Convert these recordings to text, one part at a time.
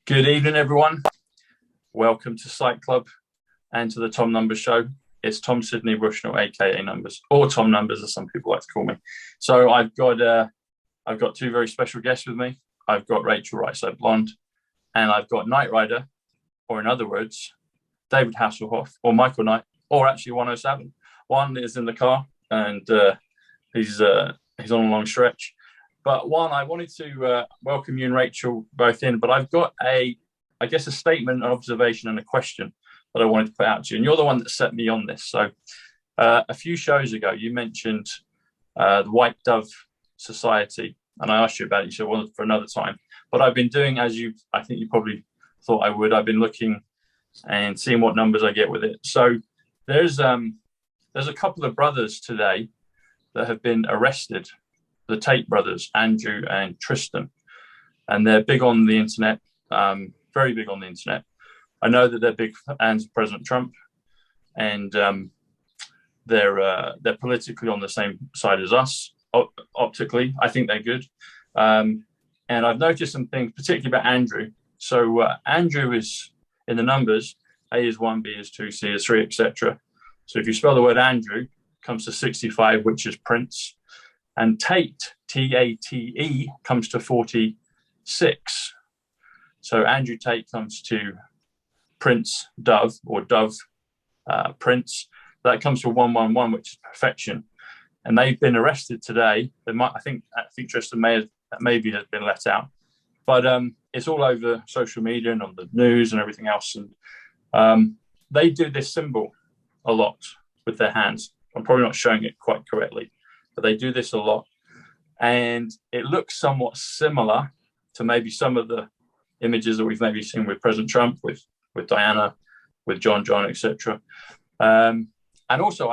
Good evening, everyone. Welcome to Psych.Club and to the Tom Numbers Show. It's Tom Sydney Bushnell, aka Numbers, or Tom Numbers, as some people like to call me. So I've got two very special guests with me. I've got Rachel Writeside Blonde, and I've got Knight Rider, or in other words, David Hasselhoff, or Michael Knight, or actually 107. One is in the car, and he's on a long stretch. But one, I wanted to welcome you and Rachel both in, but I've got a statement, an observation, and a question that I wanted to put out to you. And you're the one that set me on this. So a few shows ago, you mentioned the White Dove Society, and I asked you about it. You said, well, for another time. But I've been doing, I think you probably thought I would. I've been looking and seeing what numbers I get with it. So there's a couple of brothers today that have been arrested. The Tate brothers, Andrew and Tristan, and they're big on the internet, very big on the internet. I know that they're big fans of President Trump, and they're politically on the same side as us. Optically, I think they're good, and I've noticed some things, particularly about Andrew. So Andrew is in the numbers. A is 1, B is 2, C is 3, etc. So if you spell the word Andrew, it comes to 65, which is Prince. And Tate, T-A-T-E, comes to 46. So Andrew Tate comes to Prince Dove, or Dove Prince. That comes to 111, which is perfection. And they've been arrested today. I think Tristan maybe has been let out. But it's all over social media and on the news and everything else. And they do this symbol a lot with their hands. I'm probably not showing it quite correctly, but they do this a lot, and it looks somewhat similar to maybe some of the images that we've maybe seen with President Trump, with Diana, with John, etc. And also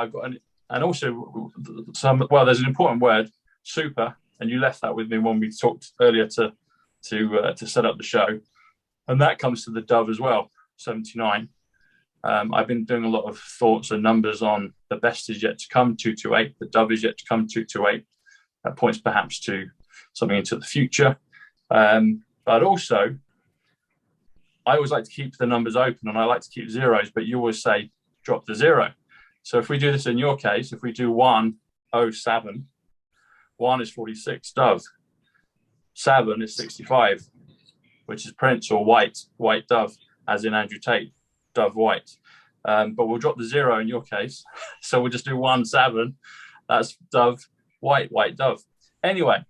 there's an important word, super, and you left that with me when we talked earlier to set up the show, and that comes to the Dove as well, 79. I've been doing a lot of thoughts and numbers on the best is yet to come, 228. The Dove is yet to come, 228. That points perhaps to something into the future. But also, I always like to keep the numbers open, and I like to keep zeros, but you always say drop the zero. So if we do this in your case, if we do 107, 1 is 46, Dove. 7 is 65, which is Prince, or White Dove, as in Andrew Tate. Dove White, but we'll drop the zero in your case, so we'll just do 17. That's Dove White Dove. Anyway,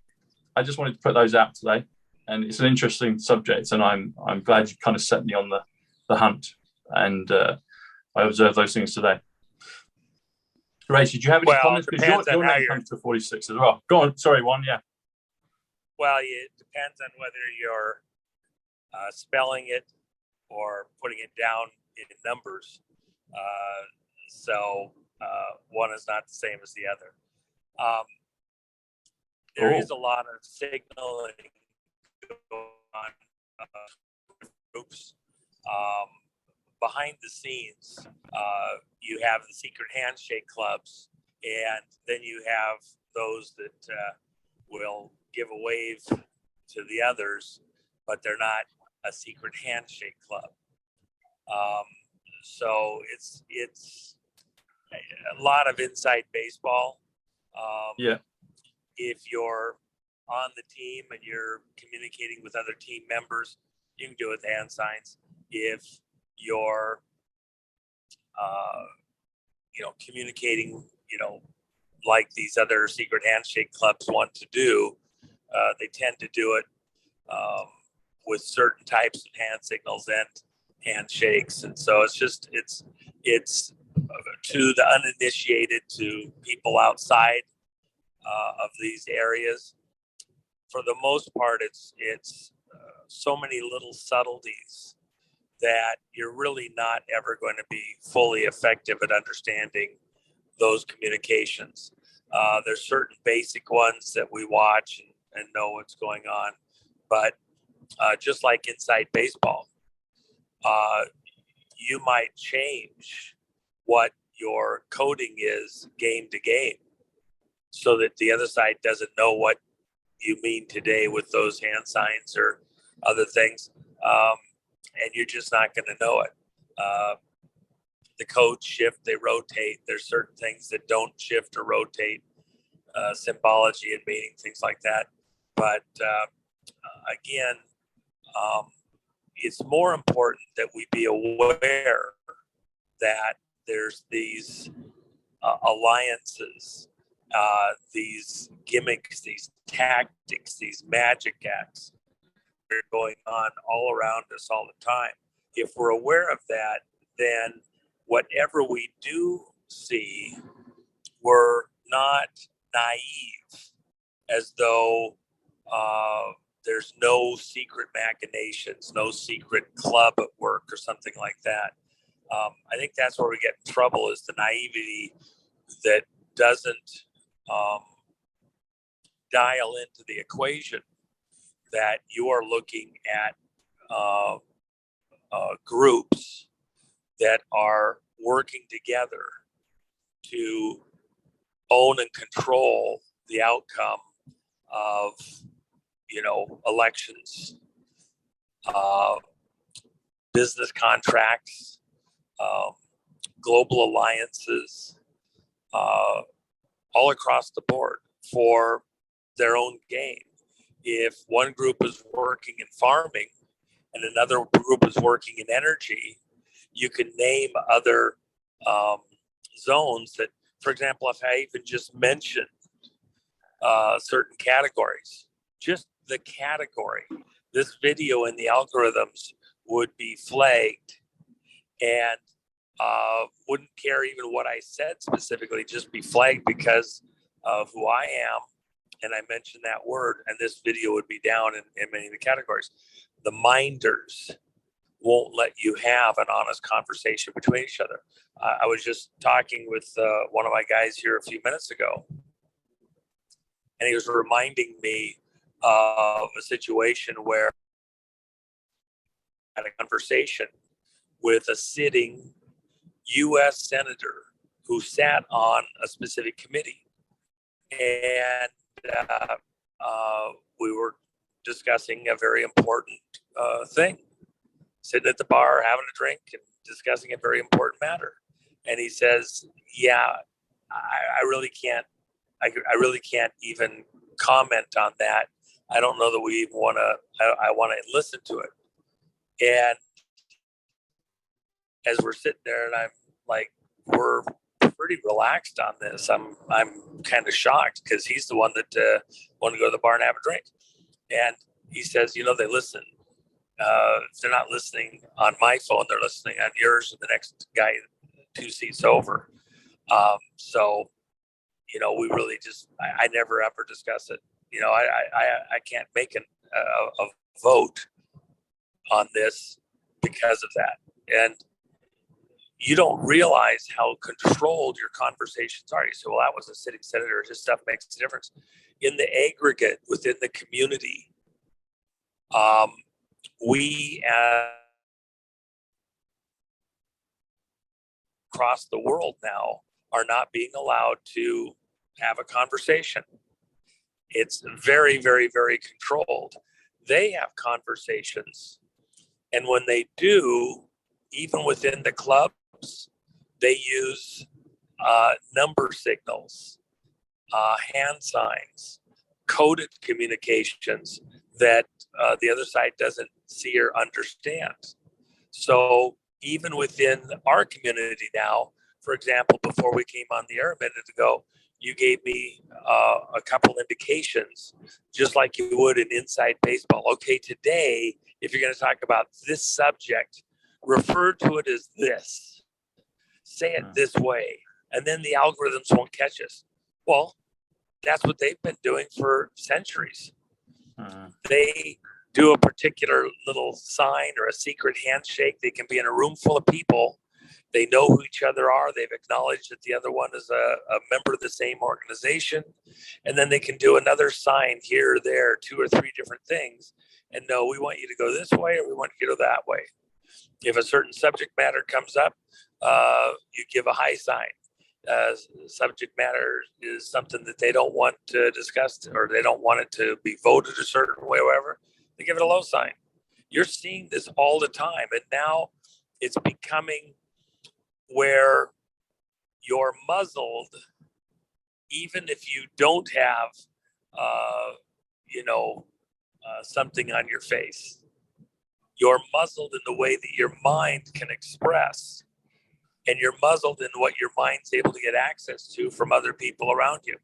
I just wanted to put those out today, and it's an interesting subject, and I'm glad you kind of set me on the hunt, and I observed those things today. Rachel, do you have any comments? Because your name comes to 46 as well. Go on, sorry, yeah. Well, it depends on whether you're spelling it or putting it down in numbers. So one is not the same as the other. There is a lot of signaling going on groups. Behind the scenes, you have the secret handshake clubs, and then you have those that will give a wave to the others, but they're not a secret handshake club. So it's a lot of inside baseball. If you're on the team and you're communicating with other team members, you can do it with hand signs. If you're, communicating, like these other secret handshake clubs want to do, they tend to do it with certain types of hand signals and handshakes. And so it's to the uninitiated, to people outside of these areas. For the most part, it's so many little subtleties that you're really not ever going to be fully effective at understanding those communications. There's certain basic ones that we watch and know what's going on, but just like inside baseball, you might change what your coding is game to game so that the other side doesn't know what you mean today with those hand signs or other things. and you're just not going to know it. The codes shift, they rotate. There's certain things that don't shift or rotate, symbology and meaning, things like that. But again, it's more important that we be aware that there's these alliances, these gimmicks, these tactics, these magic acts that are going on all around us all the time. If we're aware of that, then whatever we do see, we're not naive, as though there's no secret machinations, no secret club at work or something like that. I think that's where we get in trouble, is the naivety that doesn't dial into the equation that you are looking at groups that are working together to own and control the outcome of, elections, business contracts, global alliances, all across the board for their own gain. If one group is working in farming and another group is working in energy, you can name other zones that, for example, if I even just mentioned certain categories, just the category, this video in the algorithms would be flagged and wouldn't care even what I said specifically, just be flagged because of who I am. And I mentioned that word, and this video would be down in many of the categories. The minders won't let you have an honest conversation between each other. I was just talking with one of my guys here a few minutes ago, and he was reminding me of a situation where I had a conversation with a sitting U.S. senator who sat on a specific committee. And we were discussing a very important thing, sitting at the bar, having a drink and discussing a very important matter. And he says, yeah, I really can't, I really can't even comment on that. I don't know that we even want to, I want to listen to it. And as we're sitting there and I'm like, we're pretty relaxed on this. I'm kind of shocked because he's the one that wanted to go to the bar and have a drink. And he says, they listen. If they're not listening on my phone, they're listening on yours and the next guy 2 seats over. So, we really just, I never ever discuss it. I can't make a vote on this because of that. And you don't realize how controlled your conversations are. You say, well, that was a sitting senator. His stuff makes a difference. In the aggregate, within the community, we across the world now are not being allowed to have a conversation. It's very, very, very controlled. They have conversations. And when they do, even within the clubs, they use number signals, hand signs, coded communications that the other side doesn't see or understand. So even within our community now, for example, before we came on the air a minute ago, you gave me a couple indications, just like you would in inside baseball. Okay, today, if you're going to talk about this subject, refer to it as this. Say it this way. And then the algorithms won't catch us. Well, that's what they've been doing for centuries. They do a particular little sign or a secret handshake. They can be in a room full of people. They know who each other are. They've acknowledged that the other one is a member of the same organization. And then they can do another sign here or there, 2 or 3 different things. And no, we want you to go this way or we want you to go that way. If a certain subject matter comes up, you give a high sign. Subject matter is something that they don't want to discuss or they don't want it to be voted a certain way, or whatever. They give it a low sign. You're seeing this all the time. And now it's becoming where you're muzzled, even if you don't have, something on your face. You're muzzled in the way that your mind can express, and you're muzzled in what your mind's able to get access to from other people around you.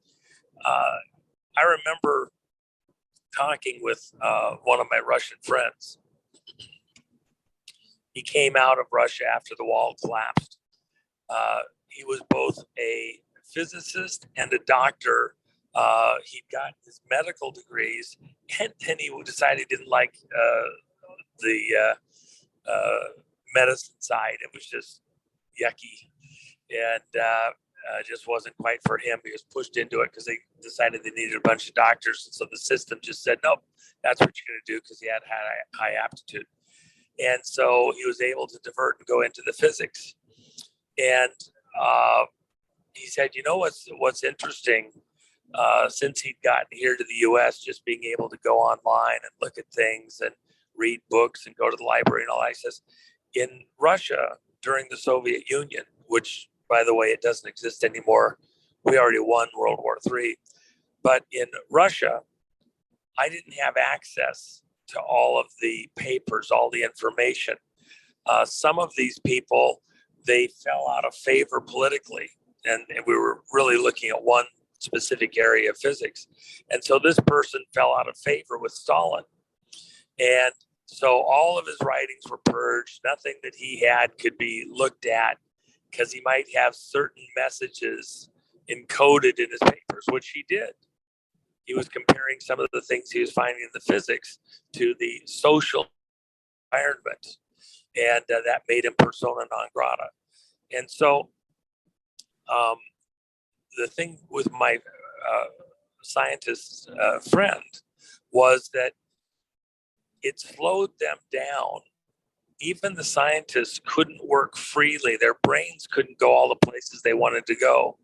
I remember talking with one of my Russian friends. He came out of Russia after the wall collapsed. He was both a physicist and a doctor. He got his medical degrees, and then he decided he didn't like the medicine side. It was just yucky, and just wasn't quite for him. He was pushed into it because they decided they needed a bunch of doctors, and so the system just said, nope, that's what you're going to do, because he had high aptitude. And so he was able to divert and go into the physics. And he said, you know what's interesting, since he'd gotten here to the U.S., just being able to go online and look at things and read books and go to the library and all that. He says, in Russia during the Soviet Union, which, by the way, it doesn't exist anymore. We already won World War III. But in Russia, I didn't have access to all of the papers, all the information. Some of these people, they fell out of favor politically. And we were really looking at one specific area of physics. And so this person fell out of favor with Stalin. And so all of his writings were purged. Nothing that he had could be looked at, because he might have certain messages encoded in his papers, which he did. He was comparing some of the things he was finding in the physics to the social environment, and that made him persona non grata. And so the thing with my scientist friend was that it slowed them down. Even the scientists couldn't work freely. Their brains couldn't go all the places they wanted to go.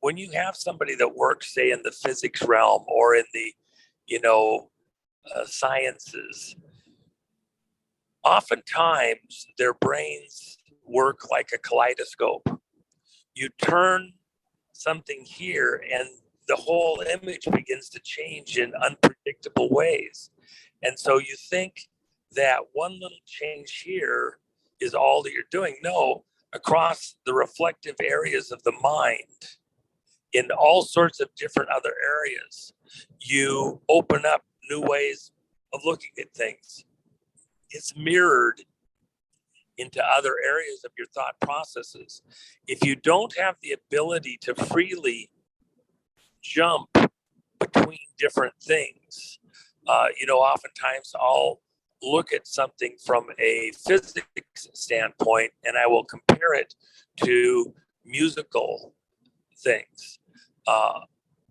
When you have somebody that works, say, in the physics realm or in the, sciences, oftentimes their brains work like a kaleidoscope. You turn something here and the whole image begins to change in unpredictable ways. And so you think that one little change here is all that you're doing. No, across the reflective areas of the mind, in all sorts of different other areas, you open up new ways of looking at things. It's mirrored into other areas of your thought processes. If you don't have the ability to freely jump between different things, oftentimes I'll look at something from a physics standpoint and I will compare it to musical things,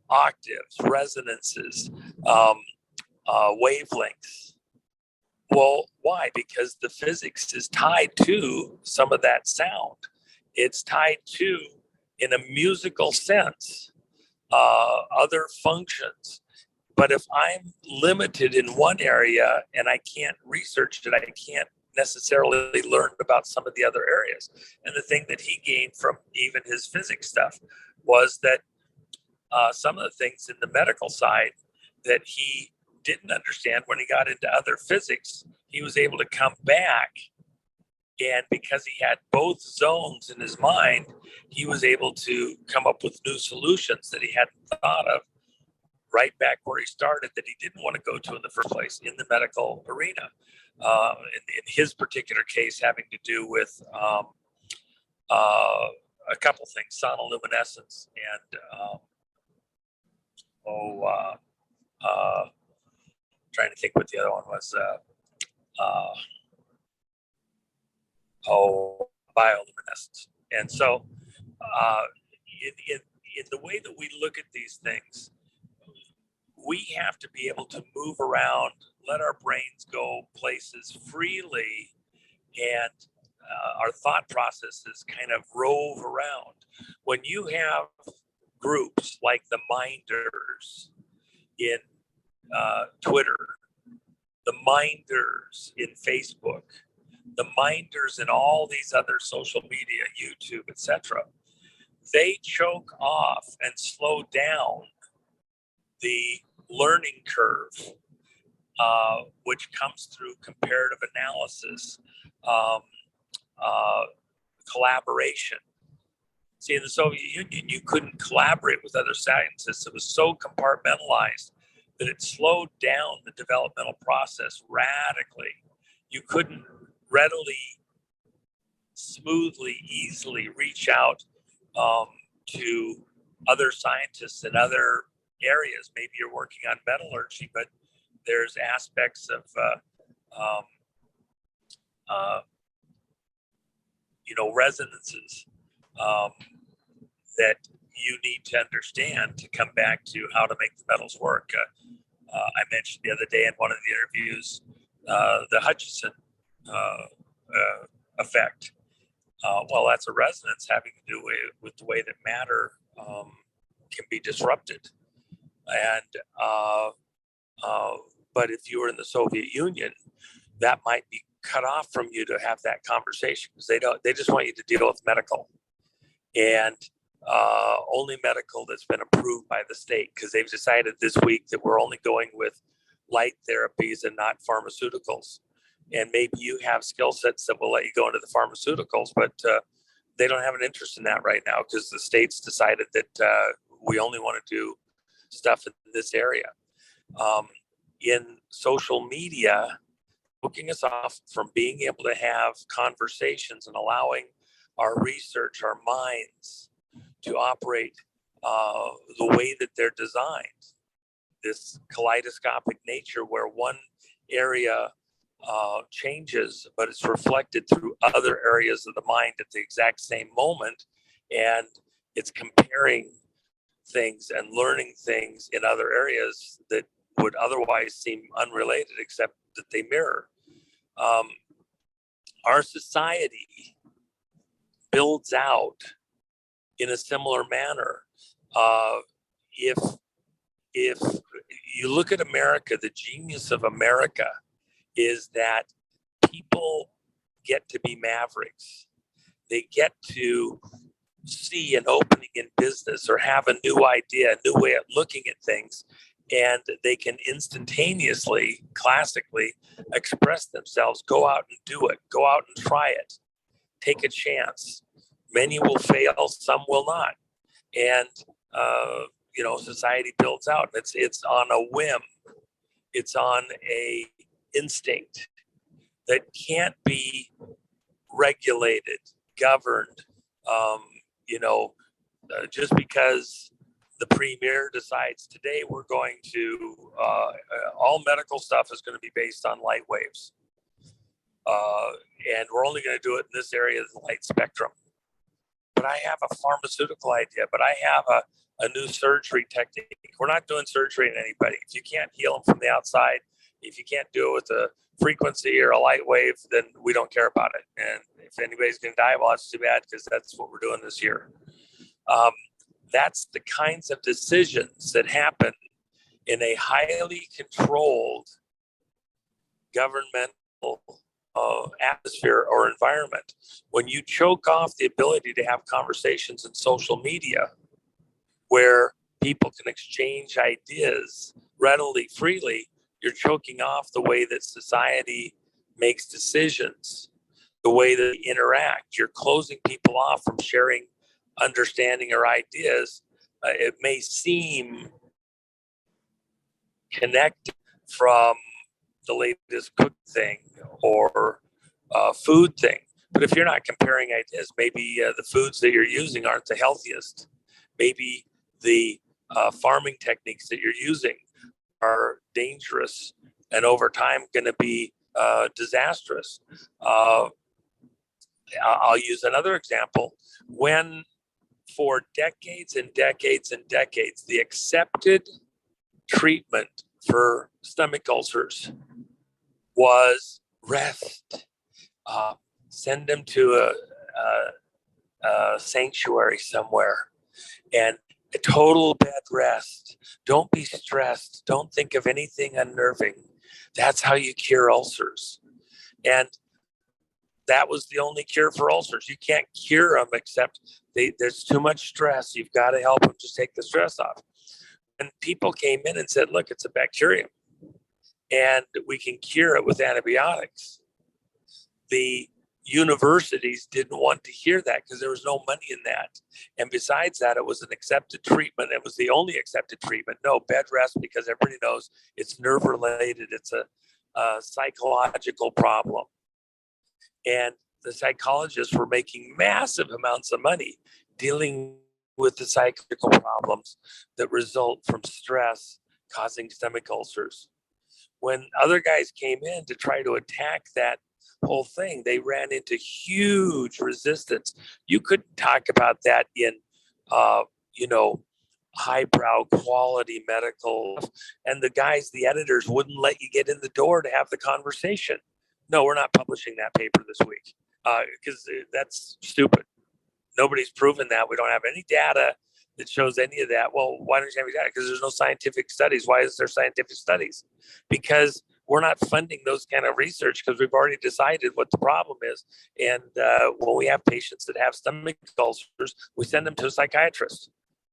octaves, resonances, wavelengths. Well, why? Because the physics is tied to some of that sound. It's tied to, in a musical sense, other functions. But if I'm limited in one area and I can't research it, I can't necessarily learn about some of the other areas. And the thing that he gained from even his physics stuff was that some of the things in the medical side that he didn't understand when he got into other physics, he was able to come back. And because he had both zones in his mind, he was able to come up with new solutions that he hadn't thought of right back where he started, that he didn't want to go to in the first place in the medical arena. In his particular case, having to do with a couple things, sonoluminescence and trying to think what the other one was. Bioluminescence. And so in the way that we look at these things, we have to be able to move around, let our brains go places freely, and our thought processes kind of rove around. When you have groups like the Minders in Twitter, the minders in Facebook, the minders in all these other social media, YouTube, etc., they choke off and slow down the learning curve, which comes through comparative analysis, collaboration. See, in the Soviet Union, you couldn't collaborate with other scientists. It was so compartmentalized that it slowed down the developmental process radically. You couldn't readily, smoothly, easily reach out to other scientists in other areas. Maybe you're working on metallurgy, but there's aspects of resonances that you need to understand to come back to how to make the metals work. I mentioned the other day in one of the interviews the Hutchison effect. Well, that's a resonance having to do with the way that matter can be disrupted. And but if you were in the Soviet Union, that might be cut off from you to have that conversation, because they just want you to deal with medical, and only medical that's been approved by the state, because they've decided this week that we're only going with light therapies and not pharmaceuticals. And maybe you have skill sets that will let you go into the pharmaceuticals, but they don't have an interest in that right now, because the state's decided that we only want to do stuff in this area. In social media, hooking us off from being able to have conversations and allowing our research, our minds to operate the way that they're designed. This kaleidoscopic nature where one area changes, but it's reflected through other areas of the mind at the exact same moment. And it's comparing things and learning things in other areas that would otherwise seem unrelated, except that they mirror. Our society builds out in a similar manner. If you look at America, the genius of America is that people get to be mavericks. They get to see an opening in business or have a new idea, a new way of looking at things, and they can instantaneously, classically, express themselves, go out and do it, go out and try it, take a chance. Many will fail, some will not. And, society builds out. It's on a whim. It's on a instinct that can't be regulated, governed, just because the premier decides today we're going to, all medical stuff is going to be based on light waves. And we're only going to do it in this area of the light spectrum. But I have a pharmaceutical idea, but I have a new surgery technique. We're not doing surgery on anybody. If you can't heal them from the outside, if you can't do it with a frequency or a light wave, then we don't care about it. And if anybody's going to die, well, that's too bad, because that's what we're doing this year. That's the kinds of decisions that happen in a highly controlled governmental atmosphere or environment. When you choke off the ability to have conversations in social media where people can exchange ideas readily, freely, you're choking off the way that society makes decisions, the way that they interact. You're closing people off from sharing understanding or ideas. It may seem connected from the latest cook thing or food thing, but if you're not comparing ideas, maybe the foods that you're using aren't the healthiest. Maybe the farming techniques that you're using are dangerous and over time going to be disastrous. I'll use another example. When for decades and decades and decades, the accepted treatment for stomach ulcers was rest. Send them to a sanctuary somewhere and a total bed rest. Don't be stressed. Don't think of anything unnerving. That's how you cure ulcers. And that was the only cure for ulcers. You can't cure them except there's too much stress. You've got to help them just take the stress off. And people came in and said, look, it's a bacterium and we can cure it with antibiotics. The universities didn't want to hear that because there was no money in that. And besides that, it was an accepted treatment. It was the only accepted treatment. No, bed rest, because everybody knows it's nerve related. It's a psychological problem. And the psychologists were making massive amounts of money dealing with the psychological problems that result from stress causing stomach ulcers. When other guys came in to try to attack that whole thing, they ran into huge resistance. You couldn't talk about that in, highbrow quality medical. And the guys, the editors, wouldn't let you get in the door to have the conversation. No, we're not publishing that paper this week because that's stupid. Nobody's proven that. We don't have any data that shows any of that. Well, why don't you have any data? Because there's no scientific studies. Why is there scientific studies? Because we're not funding those kind of research because we've already decided what the problem is. And when we have patients that have stomach ulcers, we send them to a psychiatrist.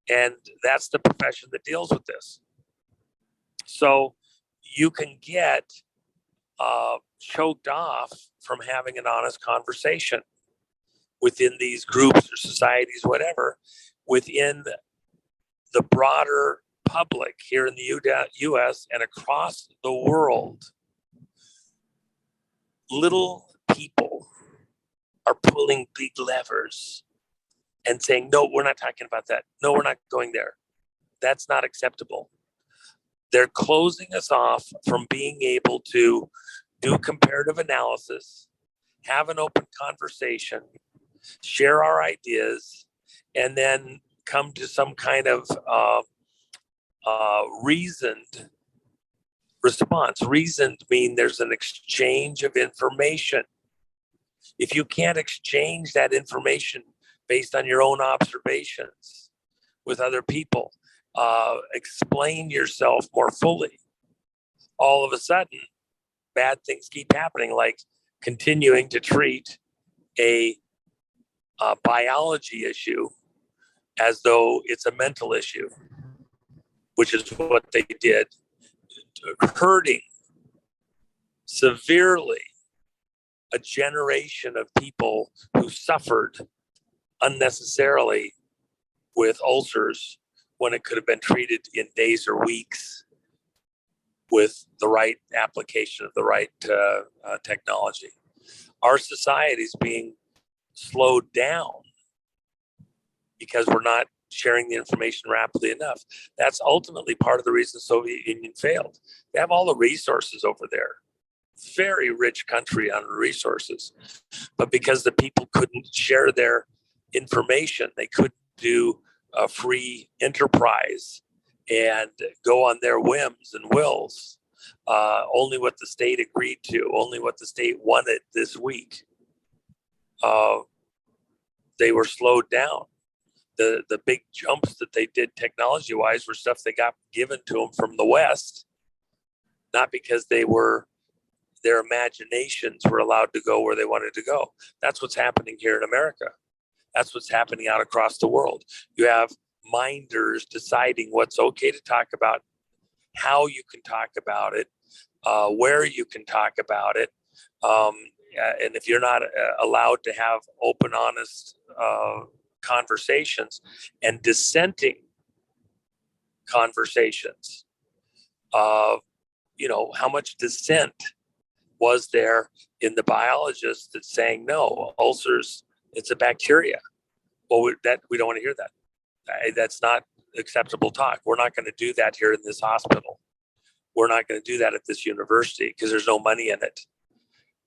And that's the profession that deals with this. So you can get choked off from having an honest conversation within these groups or societies, whatever, within the broader public here in the US and across the world. Little people are pulling big levers and saying, no, we're not talking about that. No, we're not going there. That's not acceptable. They're closing us off from being able to do comparative analysis, have an open conversation, share our ideas, and then come to some kind of reasoned response. Reasoned mean there's an exchange of information. If you can't exchange that information based on your own observations with other people, explain yourself more fully, all of a sudden, bad things keep happening, like continuing to treat a biology issue as though it's a mental issue, which is what they did, hurting severely a generation of people who suffered unnecessarily with ulcers when it could have been treated in days or weeks with the right application of the right technology. Our society is being slowed down because we're not sharing the information rapidly enough. That's ultimately part of the reason the Soviet Union failed. They have all the resources over there. Very rich country on resources. But because the people couldn't share their information, they couldn't do a free enterprise and go on their whims and wills. Only what the state agreed to, only what the state wanted this week. They were slowed down. The big jumps that they did technology-wise were stuff they got given to them from the West, not because their imaginations were allowed to go where they wanted to go. That's what's happening here in America. That's what's happening out across the world. You have minders deciding what's okay to talk about, how you can talk about it, where you can talk about it. And if you're not allowed to have open, honest conversations and dissenting conversations, how much dissent was there in the biologists that's saying, no, ulcers, it's a bacteria. Well, we don't want to hear that. That's not acceptable talk. We're not going to do that here in this hospital. We're not going to do that at this university because there's no money in it.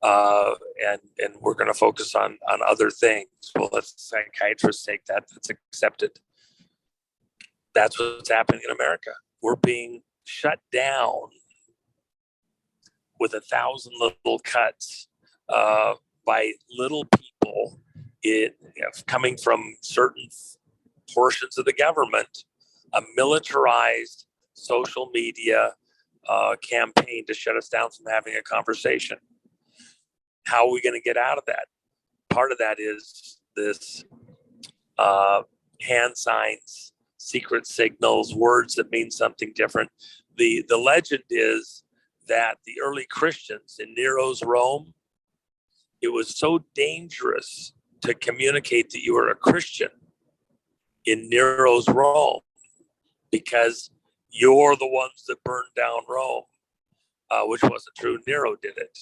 And we're going to focus on other things. Well, let psychiatrists take that. That's accepted. That's what's happening in America. We're being shut down with 1,000 little cuts by little people coming from certain portions of the government, a militarized social media campaign to shut us down from having a conversation. How are we going to get out of that? Part of that is this hand signs, secret signals, words that mean something different. The legend is that the early Christians in Nero's Rome, it was so dangerous to communicate that you were a Christian in Nero's Rome because you're the ones that burned down Rome, which wasn't true. Nero did it.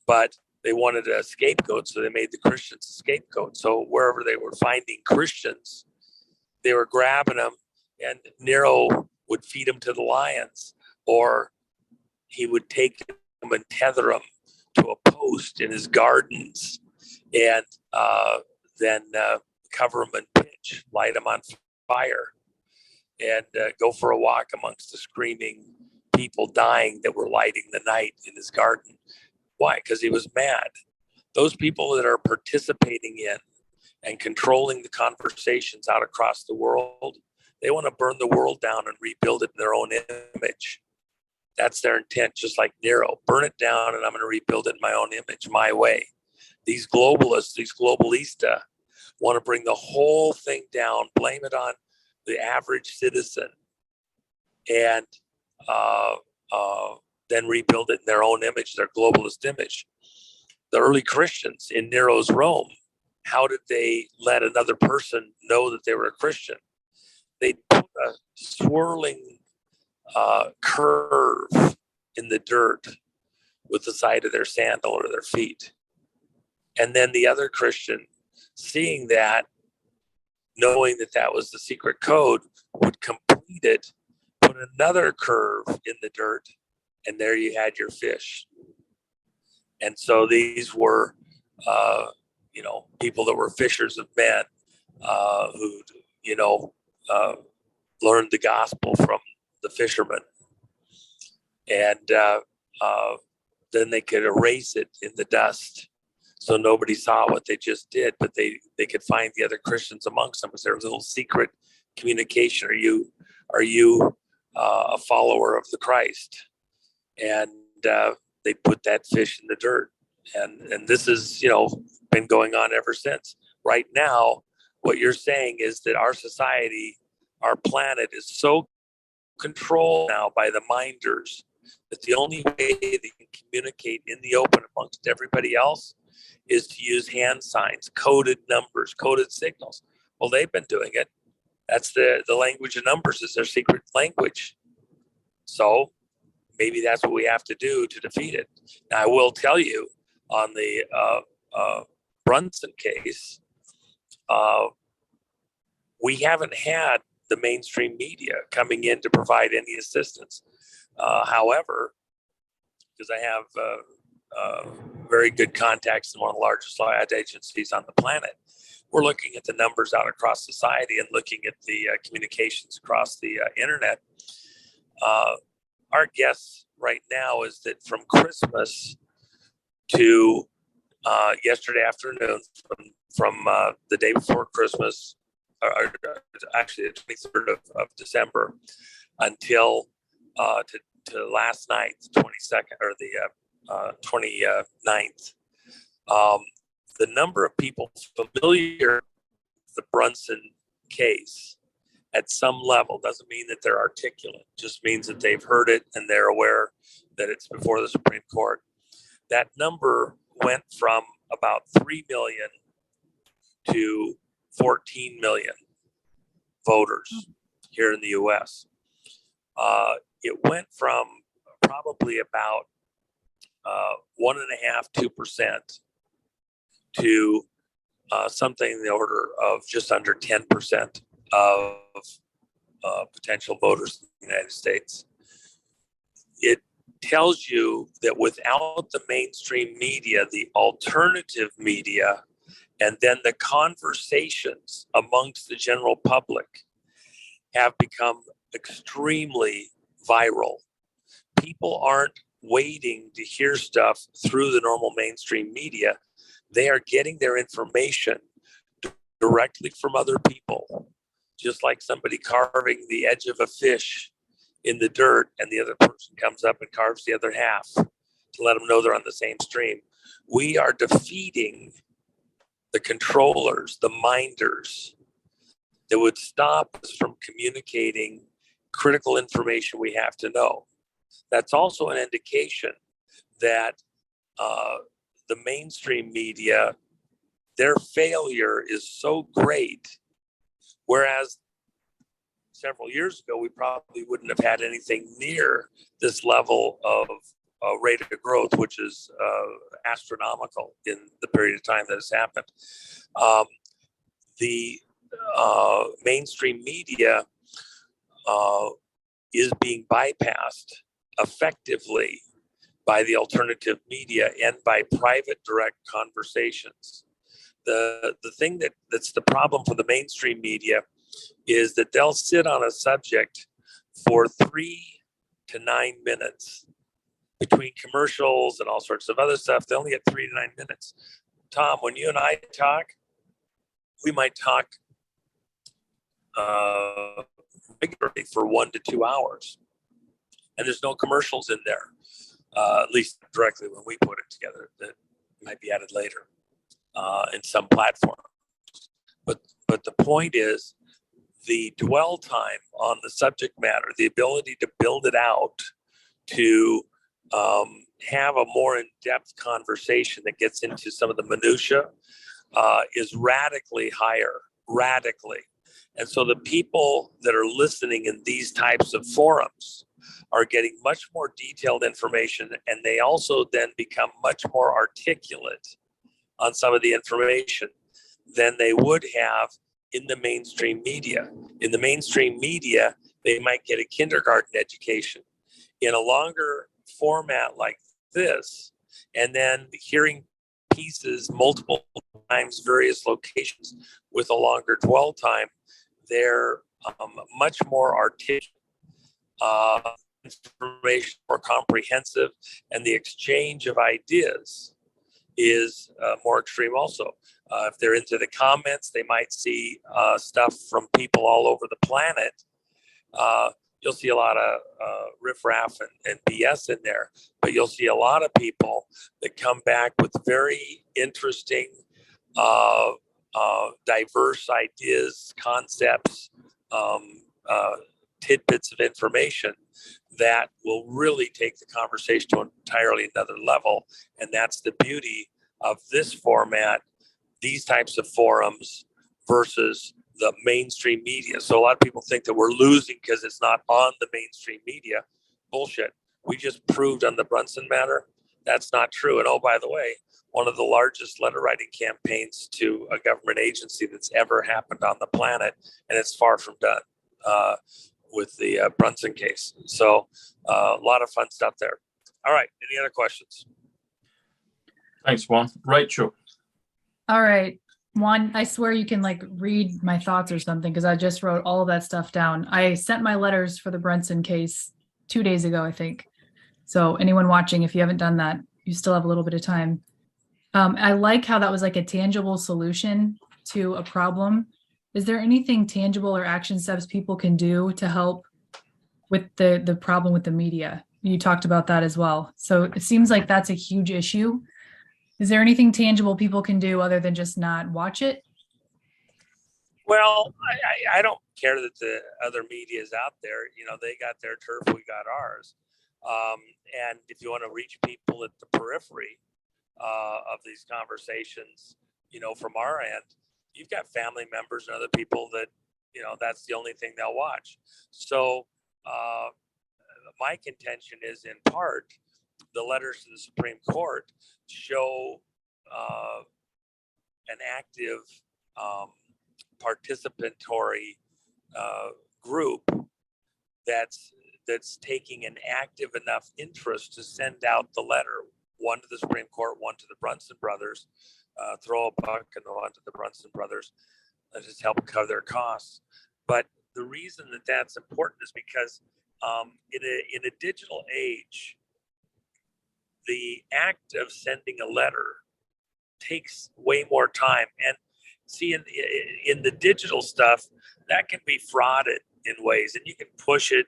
But they wanted a scapegoat, so they made the Christians a scapegoat. So wherever they were finding Christians, they were grabbing them, and Nero would feed them to the lions, or he would take them and tether them to a post in his gardens, and then cover them in pitch, light them on fire, and go for a walk amongst the screaming people dying that were lighting the night in his garden. Why? Because he was mad. Those people that are participating in and controlling the conversations out across the world, they want to burn the world down and rebuild it in their own image. That's their intent, just like Nero. Burn it down, and I'm going to rebuild it in my own image, my way. These globalists, these globalista, want to bring the whole thing down, blame it on the average citizen, and then rebuild it in their own image, their globalist image. The early Christians in Nero's Rome, how did they let another person know that they were a Christian? They put a swirling curve in the dirt with the side of their sandal or their feet. And then the other Christian, seeing that, knowing that that was the secret code, would complete it, put another curve in the dirt, and there you had your fish. And so these were, people that were fishers of men who, learned the gospel from the fishermen. And then they could erase it in the dust, so nobody saw what they just did, but they could find the other Christians amongst them, because there was a little secret communication. Are you a follower of the Christ? And they put that fish in the dirt. And this has, been going on ever since. Right now, what you're saying is that our society, our planet is so controlled now by the minders that the only way they can communicate in the open amongst everybody else is to use hand signs, coded numbers, coded signals. Well, they've been doing it. That's the language of numbers is their secret language. So maybe that's what we have to do to defeat it. Now, I will tell you on the Brunson case, we haven't had the mainstream media coming in to provide any assistance. However, because I have very good contacts in one of the largest ad agencies on the planet, we're looking at the numbers out across society and looking at the communications across the internet. Our guess right now is that from Christmas to yesterday afternoon, from the day before Christmas, or actually the 23rd of December, until to last night, the 22nd or the 29th, the number of people familiar with the Brunson case at some level doesn't mean that they're articulate, just means that they've heard it and they're aware that it's before the Supreme Court. That number went from about 3 million to 14 million voters here in the US. It went from probably about 1.5–2% to something in the order of just under 10% of potential voters in the United States. It tells you that without the mainstream media, the alternative media, and then the conversations amongst the general public have become extremely viral. People aren't waiting to hear stuff through the normal mainstream media. They are getting their information directly from other people, just like somebody carving the edge of a fish in the dirt, and the other person comes up and carves the other half to let them know they're on the same stream. We are defeating the controllers, the minders that would stop us from communicating critical information we have to know. That's also an indication that the mainstream media, their failure is so great, whereas several years ago, we probably wouldn't have had anything near this level of rate of growth, which is astronomical in the period of time that has happened. The mainstream media is being bypassed effectively by the alternative media and by private direct conversations. The thing that's the problem for the mainstream media is that they'll sit on a subject for 3 to 9 minutes between commercials and all sorts of other stuff. They only get 3 to 9 minutes. Tom, when you and I talk, we might talk regularly for 1 to 2 hours, and there's no commercials in there, at least directly when we put it together. That might be added later in some platform. But the point is, the dwell time on the subject matter, the ability to build it out, to have a more in-depth conversation that gets into some of the minutia is radically higher, radically. And so the people that are listening in these types of forums are getting much more detailed information, and they also then become much more articulate on some of the information than they would have in the mainstream media. In the mainstream media, they might get a kindergarten education. In a longer format like this, and then hearing pieces multiple times, various locations with a longer dwell time, they're much more articulate, information more comprehensive, and the exchange of ideas is more extreme also. If they're into the comments, they might see stuff from people all over the planet. You'll see a lot of riffraff and BS in there, but you'll see a lot of people that come back with very interesting, diverse ideas, concepts, tidbits of information that will really take the conversation to an entirely another level. And that's the beauty of this format, these types of forums versus the mainstream media. So a lot of people think that we're losing because it's not on the mainstream media. Bullshit. We just proved on the Brunson matter that's not true. And oh, by the way, one of the largest letter writing campaigns to a government agency that's ever happened on the planet, and it's far from done with the Brunson case. So a lot of fun stuff there. All right. Any other questions? Thanks, Juan. Rachel. All right. Juan, I swear you can like read my thoughts or something, because I just wrote all of that stuff down. I sent my letters for the Brunson case 2 days ago, I think. So anyone watching, if you haven't done that, you still have a little bit of time. I like how that was like a tangible solution to a problem. Is there anything tangible or action steps people can do to help with the problem with the media? You talked about that as well. So it seems like that's a huge issue. Is there anything tangible people can do other than just not watch it? Well, I don't care that the other media is out there. You know, they got their turf, we got ours. And if you want to reach people at the periphery of these conversations, you know, from our end, you've got family members and other people that, you know, that's the only thing they'll watch. So my contention is, in part, the letters to the Supreme Court show an active participatory group that's taking an active enough interest to send out the letter, one to the Supreme Court, one to the Brunson brothers, throw a buck and one to the Brunson brothers, just help cover their costs. But the reason that that's important is because in a digital age, the act of sending a letter takes way more time. And see, in the digital stuff, that can be frauded in ways, and you can push it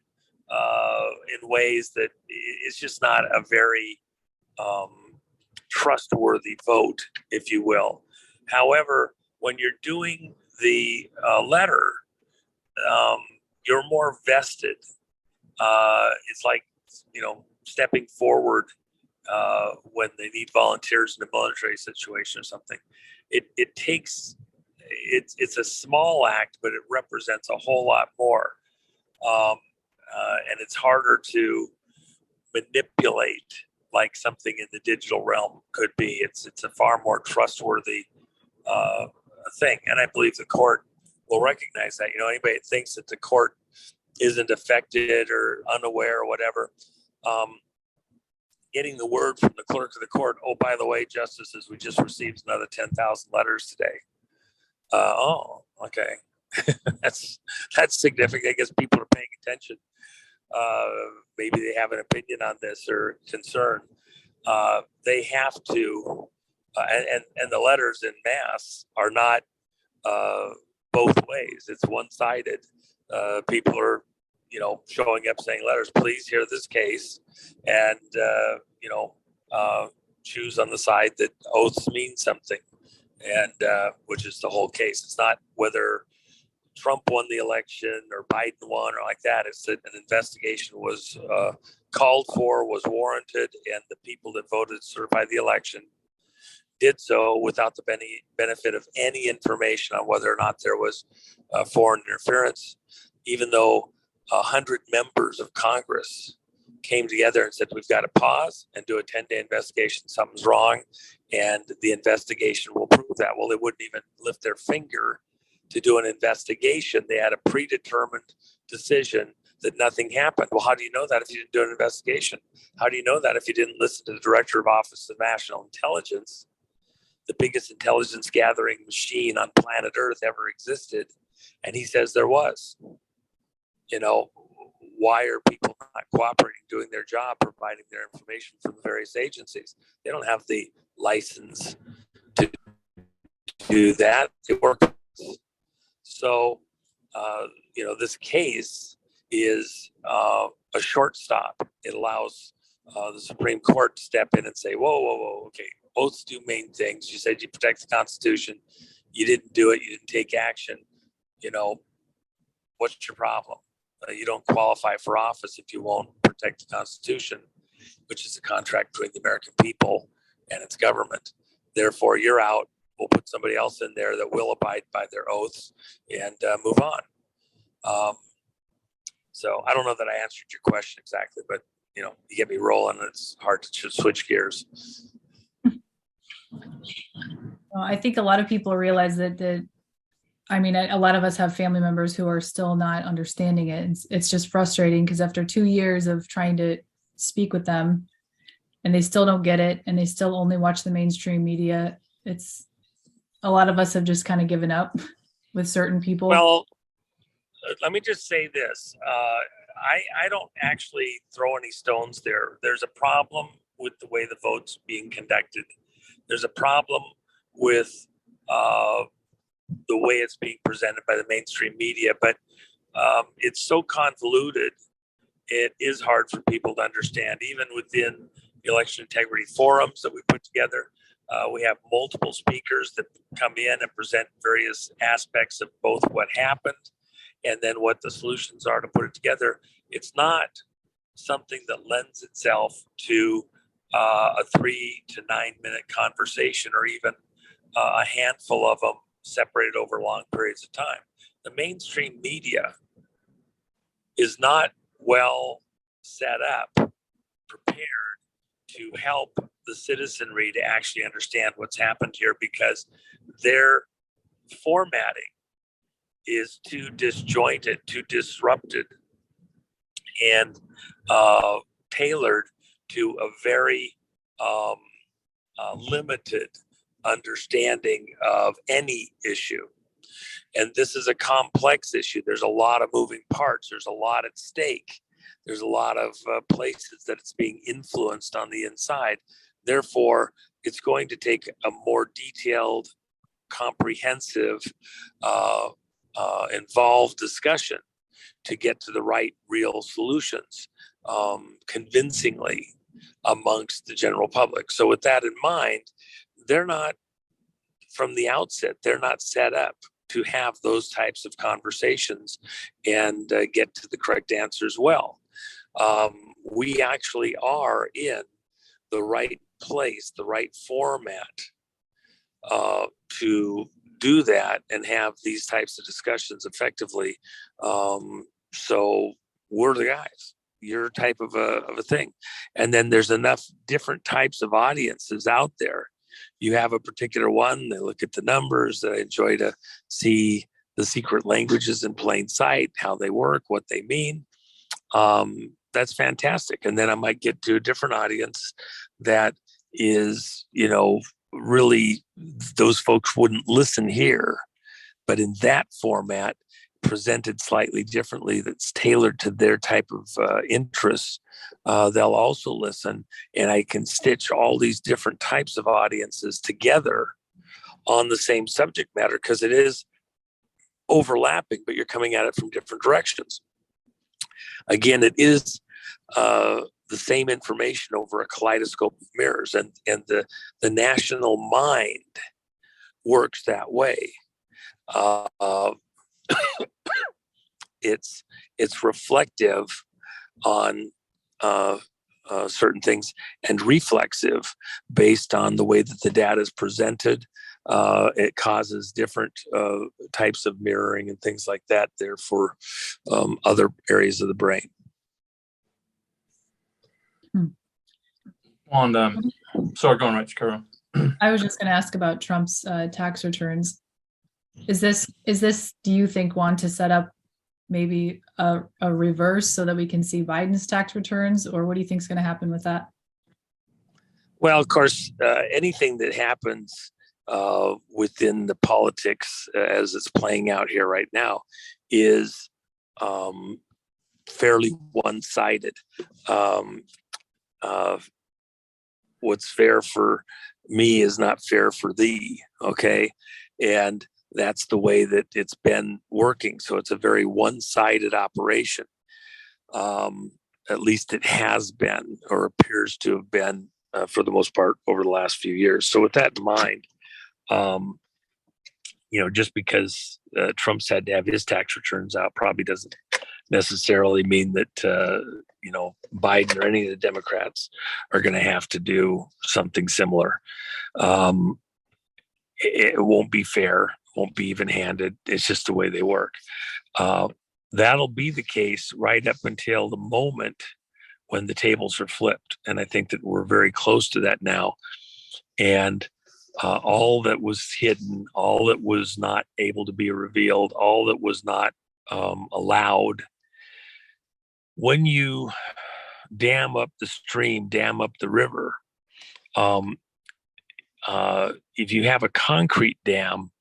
in ways that it's just not a very trustworthy vote, if you will. However, when you're doing the letter, you're more vested. It's like, stepping forward when they need volunteers in a military situation or something. It takes, it's a small act, but it represents a whole lot more. And it's harder to manipulate like something in the digital realm could be. It's a far more trustworthy thing. And I believe the court will recognize that. Anybody that thinks that the court isn't affected or unaware or whatever, getting the word from the clerk of the court, oh, by the way, justices, we just received another 10,000 letters today. Oh, okay. That's significant. I guess people are paying attention. Maybe they have an opinion on this or concern. They have to, and the letters in mass are not both ways. It's one-sided. People are, showing up saying letters, please hear this case, and choose on the side that oaths mean something, and which is the whole case. It's not whether Trump won the election or Biden won or like that. It's that an investigation was called for, was warranted, and the people that voted to certify the election did so without the benefit of any information on whether or not there was foreign interference, even though 100 members of Congress came together and said, we've got to pause and do a 10-day investigation. Something's wrong, and the investigation will prove that. Well, they wouldn't even lift their finger to do an investigation. They had a predetermined decision that nothing happened. Well, how do you know that if you didn't do an investigation? How do you know that if you didn't listen to the Director of Office of National Intelligence, the biggest intelligence gathering machine on planet Earth ever existed? And he says there was. Why are people not cooperating, doing their job, providing their information from the various agencies? They don't have the license to do that. It works. So, this case is a short stop. It allows the Supreme Court to step in and say, whoa, okay, oaths do main things. You said you protect the Constitution. You didn't do it. You didn't take action. What's your problem? You don't qualify for office if you won't protect the Constitution, which is a contract between the American people and its government. Therefore, you're out. We'll put somebody else in there that will abide by their oaths and move on. So I don't know that I answered your question exactly, but you get me rolling. It's hard to switch gears. Well, I think a lot of people realize that a lot of us have family members who are still not understanding it. It's just frustrating because after 2 years of trying to speak with them and they still don't get it and they still only watch the mainstream media, a lot of us have just kind of given up with certain people. Well, let me just say this. I don't actually throw any stones there. There's a problem with the way the vote's being conducted. There's a problem with the way it's being presented by the mainstream media, but it's so convoluted, it is hard for people to understand. Even within the election integrity forums that we put together, we have multiple speakers that come in and present various aspects of both what happened and then what the solutions are to put it together. It's not something that lends itself to a 3 to 9 minute conversation or even a handful of them separated over long periods of time. The mainstream media is not well set up, prepared to help the citizenry to actually understand what's happened here, because their formatting is too disjointed, too disrupted, and tailored to a very limited understanding of any issue. And this is a complex issue. There's a lot of moving parts. There's a lot at stake. There's a lot of places that it's being influenced on the inside. Therefore, it's going to take a more detailed, comprehensive, involved discussion to get to the right real solutions convincingly amongst the general public. So with that in mind, they're not, from the outset, they're not set up to have those types of conversations and get to the correct answers well. We actually are in the right place, the right format to do that and have these types of discussions effectively. So we're the guys, your type of a thing. And then there's enough different types of audiences out there. You have a particular one, they look at the numbers, they enjoy to see the secret languages in plain sight, how they work, what they mean. That's fantastic. And then I might get to a different audience that is, really those folks wouldn't listen here, but in that format, presented slightly differently, that's tailored to their type of interests, they'll also listen. And I can stitch all these different types of audiences together on the same subject matter, because it is overlapping, but you're coming at it from different directions. Again, it is the same information over a kaleidoscope of mirrors, and the national mind works that way. It's reflective on certain things and reflexive based on the way that the data is presented. It causes different types of mirroring and things like that there for other areas of the brain. Sorry, go on, Rich, carry on. I was just going to ask about Trump's tax returns. Is this, do you think, want to set up maybe a reverse so that we can see Biden's tax returns, or what do you think is going to happen with that? Well, of course, anything that happens within the politics as it's playing out here right now is fairly one-sided. What's fair for me is not fair for thee, okay? And that's the way that it's been working. So it's a very one-sided operation. At least it has been, or appears to have been, for the most part over the last few years. So with that in mind, just because Trump's had to have his tax returns out probably doesn't necessarily mean that, Biden or any of the Democrats are going to have to do something similar. It won't be fair, won't be even-handed. It's just the way they work. That'll be the case right up until the moment when the tables are flipped. And I think that we're very close to that now. And all that was hidden, all that was not able to be revealed, all that was not allowed. When you dam up the stream, dam up the river, if you have a concrete dam,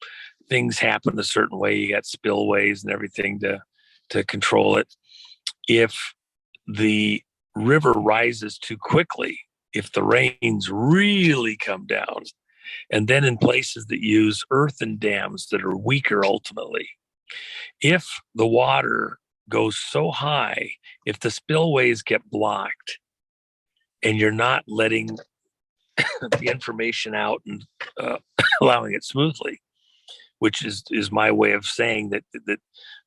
things happen a certain way. You got spillways and everything to control it. If the river rises too quickly, if the rains really come down, and then in places that use earthen dams that are weaker ultimately, if the water goes so high, if the spillways get blocked and you're not letting the information out and allowing it smoothly, which is my way of saying that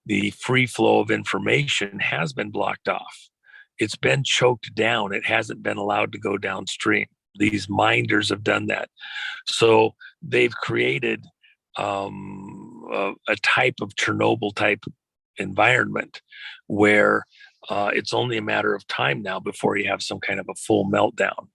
the free flow of information has been blocked off. It's been choked down. It hasn't been allowed to go downstream. These minders have done that. So they've created a type of Chernobyl type environment where it's only a matter of time now before you have some kind of a full meltdown.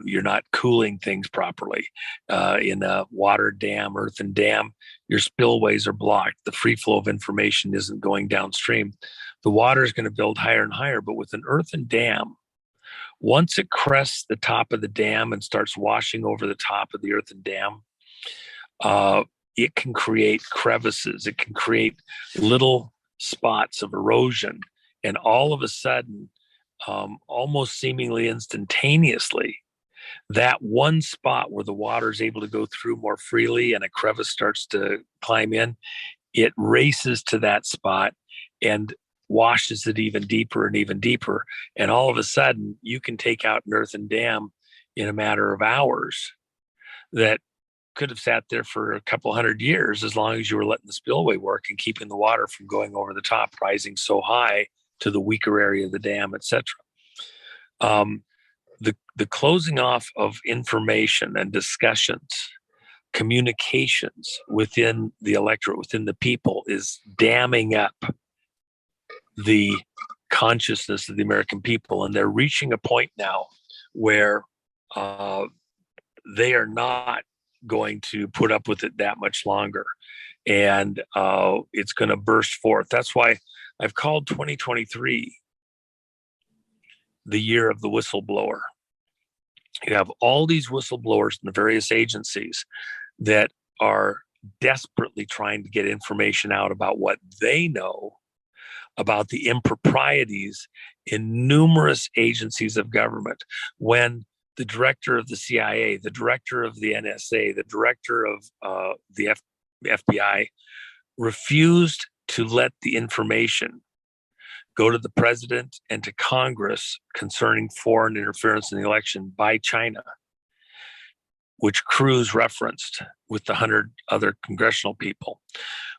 You're not cooling things properly. In a water dam, earthen dam, your spillways are blocked. The free flow of information isn't going downstream. The water is going to build higher and higher, but with an earthen dam, once it crests the top of the dam and starts washing over the top of the earthen dam, it can create crevices. It can create little spots of erosion. And all of a sudden, almost seemingly instantaneously, that one spot where the water is able to go through more freely and a crevice starts to climb in, it races to that spot and washes it even deeper and even deeper. And all of a sudden, you can take out an earthen dam in a matter of hours that could have sat there for a couple hundred years, as long as you were letting the spillway work and keeping the water from going over the top, rising so high to the weaker area of the dam, etc. The closing off of information and discussions, communications within the electorate, within the people, is damming up the consciousness of the American people. And they're reaching a point now where they are not going to put up with it that much longer. And it's going to burst forth. That's why I've called 2023 the year of the whistleblower. You have all these whistleblowers in the various agencies that are desperately trying to get information out about what they know about the improprieties in numerous agencies of government. When the director of the CIA, the director of the NSA, the director of the FBI refused to let the information go to the president and to Congress concerning foreign interference in the election by China, which Cruz referenced with the 100 other congressional people.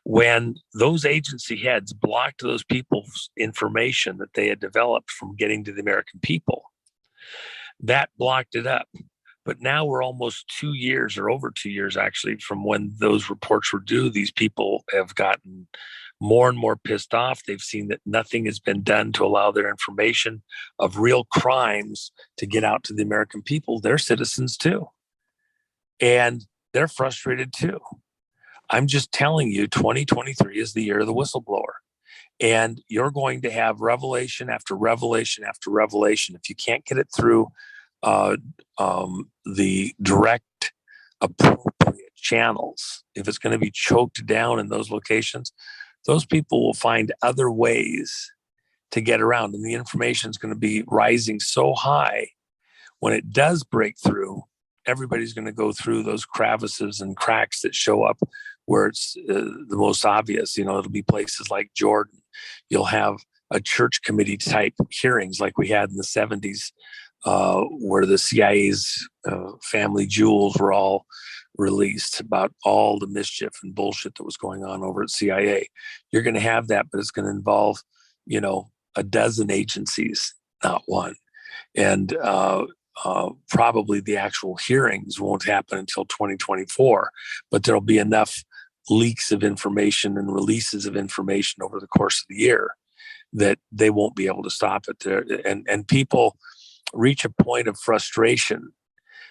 When those agency heads blocked those people's information that they had developed from getting to the American people, that blocked it up. But now we're almost 2 years, or over 2 years actually, from when those reports were due. These people have gotten more and more pissed off. They've seen that nothing has been done to allow their information of real crimes to get out to the American people. They're citizens too. And they're frustrated too. I'm just telling you, 2023 is the year of the whistleblower. And you're going to have revelation after revelation after revelation. If you can't get it through the direct, appropriate channels, if it's going to be choked down in those locations, those people will find other ways to get around. And the information is going to be rising so high, when it does break through, everybody's going to go through those crevices and cracks that show up where it's the most obvious. You know, it'll be places like Jordan. You'll have a church committee type hearings like we had in the 70s, where the CIA's family jewels were all released about all the mischief and bullshit that was going on over at CIA. You're going to have that, but it's going to involve, you know, a dozen agencies, not one. And probably the actual hearings won't happen until 2024, but there'll be enough leaks of information and releases of information over the course of the year that they won't be able to stop it there. And people reach a point of frustration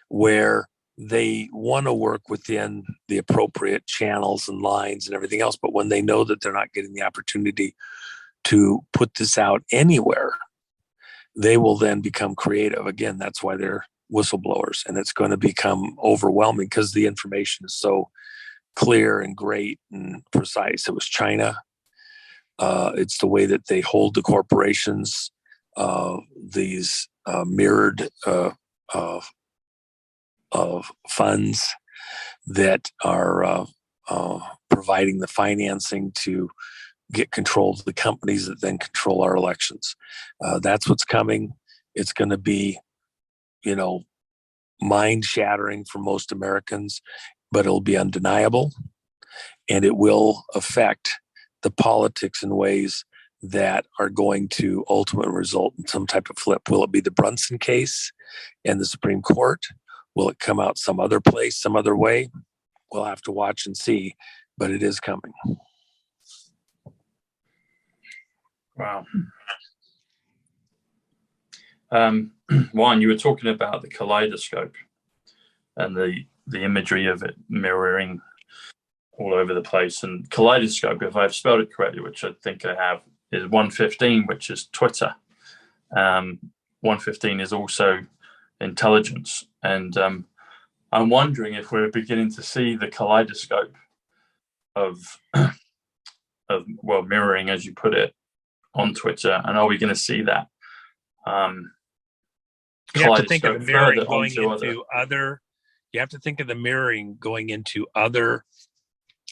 where they want to work within the appropriate channels and lines and everything else, but when they know that they're not getting the opportunity to put this out anywhere, they will then become creative. Again, that's why they're whistleblowers, and it's going to become overwhelming because the information is so clear and great and precise. It was China. It's the way that they hold the corporations, these mirrored funds that are providing the financing to get control of the companies that then control our elections. That's what's coming. It's going to be, you know, mind-shattering for most Americans, but it'll be undeniable, and it will affect the politics in ways that are going to ultimately result in some type of flip. Will it be the Brunson case and the Supreme Court? Will it come out some other place, some other way? We'll have to watch and see, but it is coming. Wow. Juan, you were talking about the kaleidoscope and the imagery of it mirroring all over the place. And kaleidoscope, if I've spelled it correctly, which I think I have, is 115, which is Twitter. 115 is also intelligence. And I'm wondering if we're beginning to see the kaleidoscope of mirroring, as you put it, on Twitter. And are we going to see that? You have to think of the mirroring going into other. You have to think of the mirroring going into other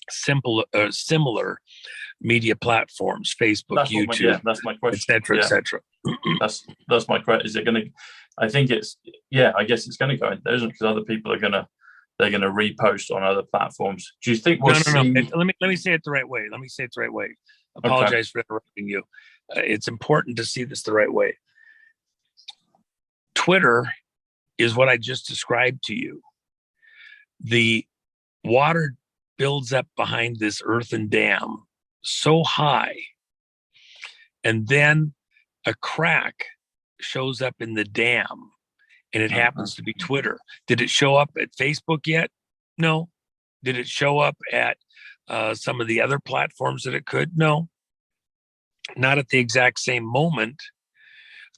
similar media platforms, Facebook, That's what YouTube, that's my et question. cetera, et cetera. That's my question. Is it going to? I think it's I guess it's going to go in there, isn't it? Because other people are they're going to repost on other platforms. Do you think we'll see? No. Let me say it the right way. Apologize for interrupting you. It's important to see this the right way. Twitter is what I just described to you. The water builds up behind this earthen dam so high, and then a crack shows up in the dam, and it happens to be Twitter. Did it show up at Facebook yet? No. Did it show up at some of the other platforms that it could? No. Not at the exact same moment.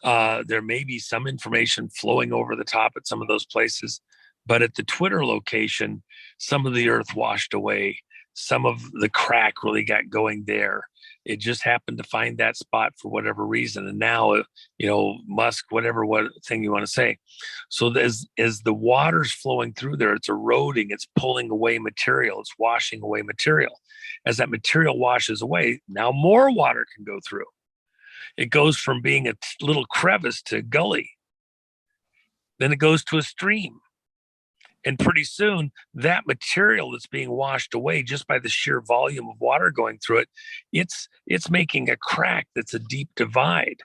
There may be some information flowing over the top at some of those places, but at the Twitter location, some of the earth washed away. Some of the crack really got going there. It just happened to find that spot for whatever reason. And now, Musk, whatever thing you want to say. So as the water's flowing through there, it's eroding, it's pulling away material, it's washing away material. As that material washes away, now more water can go through. It goes from being a little crevice to a gully. Then it goes to a stream. And pretty soon, that material that's being washed away just by the sheer volume of water going through it, it's making a crack that's a deep divide.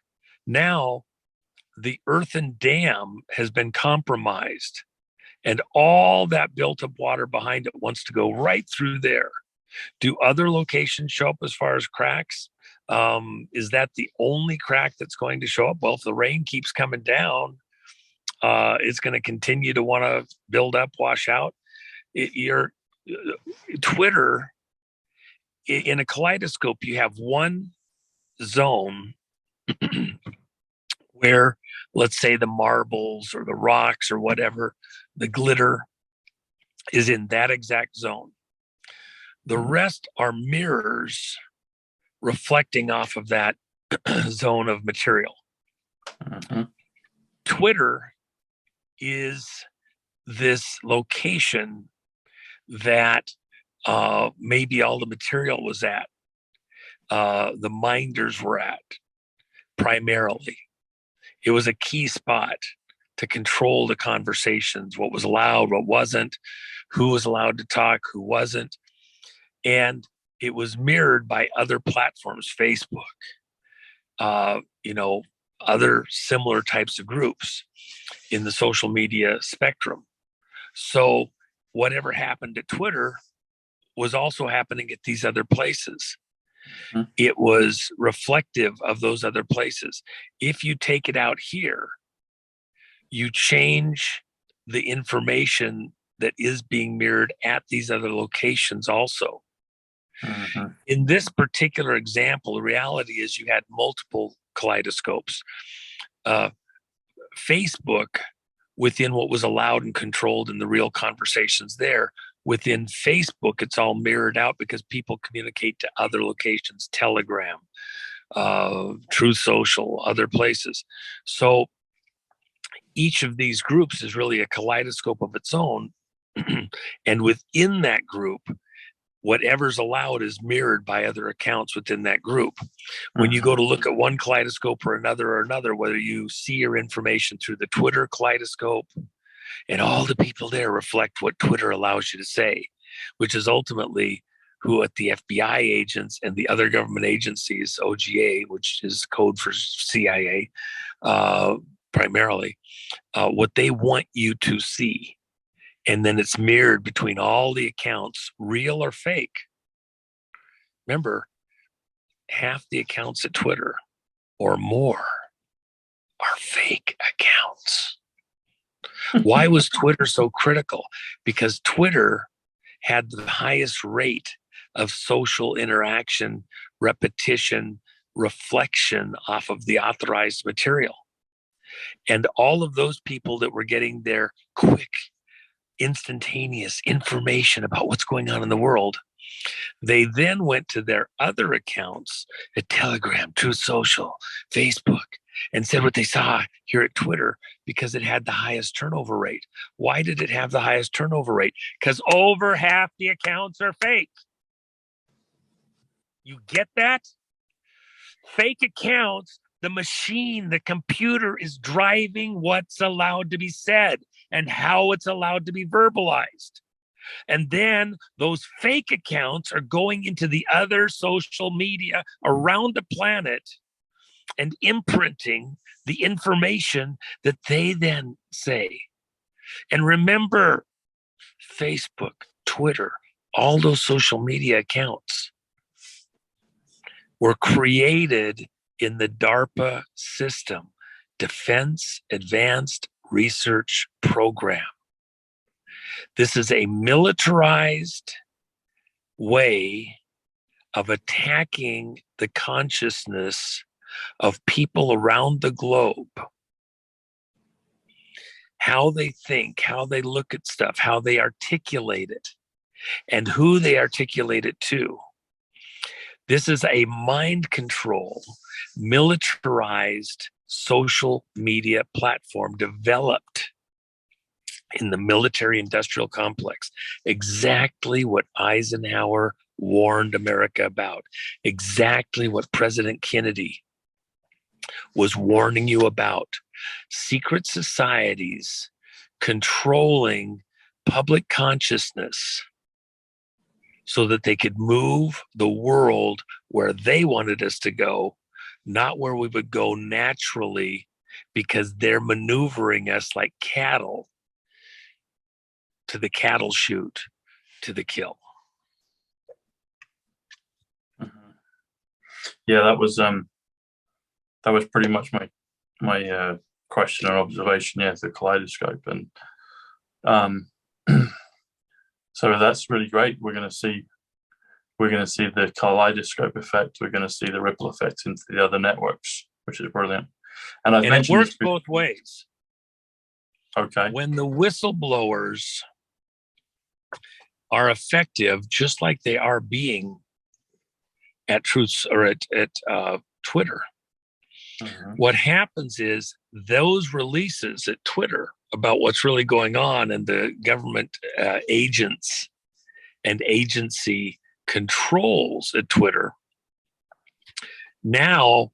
Now, the earthen dam has been compromised, and all that built up water behind it wants to go right through there. Do other locations show up as far as cracks? Is that the only crack that's going to show up? Well, if the rain keeps coming down, it's going to continue to want to build up, wash out. Your Twitter, in a kaleidoscope, you have one zone where, let's say, the marbles or the rocks or whatever, the glitter is in that exact zone. The rest are mirrors reflecting off of that zone of material. Twitter is this location that maybe all the material was at, the minders were at, primarily. It was a key spot to control the conversations, what was allowed, what wasn't, who was allowed to talk, who wasn't. And it was mirrored by other platforms, Facebook, other similar types of groups in the social media spectrum. So whatever happened at Twitter was also happening at these other places. It was reflective of those other places. If you take it out here, you change the information that is being mirrored at these other locations also. In this particular example, the reality is you had multiple kaleidoscopes. Facebook, within what was allowed and controlled in the real conversations there, within Facebook, it's all mirrored out because people communicate to other locations, Telegram, Truth Social, other places. So each of these groups is really a kaleidoscope of its own. And within that group, whatever's allowed is mirrored by other accounts within that group. When you go to look at one kaleidoscope or another, whether you see your information through the Twitter kaleidoscope, and all the people there reflect what Twitter allows you to say, which is ultimately who at the FBI agents and the other government agencies, OGA, which is code for CIA, primarily, what they want you to see. And then it's mirrored between all the accounts, real or fake. Remember, half the accounts at Twitter or more are fake accounts. Why was Twitter so critical? Because Twitter had the highest rate of social interaction, repetition, reflection off of the authorized material. And all of those people that were getting their quick, instantaneous information about what's going on in the world, they then went to their other accounts at Telegram, Truth Social, Facebook, and said what they saw here at Twitter because it had the highest turnover rate. Why did it have the highest turnover rate? Because over half the accounts are fake. You get that? Fake accounts, the machine, the computer is driving what's allowed to be said and how it's allowed to be verbalized. And then those fake accounts are going into the other social media around the planet and imprinting the information that they then say. And remember, Facebook, Twitter, all those social media accounts were created in the DARPA system, Defense Advanced Research Program. This is a militarized way of attacking the consciousness of people around the globe. How they think, how they look at stuff, how they articulate it, and who they articulate it to. This is a mind control, militarized social media platform developed in the military industrial complex. Exactly what Eisenhower warned America about. Exactly what President Kennedy was warning you about. Secret societies controlling public consciousness so that they could move the world where they wanted us to go, not where we would go naturally, because they're maneuvering us like cattle to the cattle chute, to the kill. Yeah, that was pretty much my question and observation. Yeah, the kaleidoscope, and so that's really great. We're going to see the kaleidoscope effect. We're going to see the ripple effect into the other networks, which is brilliant. And it works both ways. Okay. When the whistleblowers are effective, just like they are being at Truth or at Twitter, what happens is those releases at Twitter about what's really going on and the government agents and agency controls at Twitter, now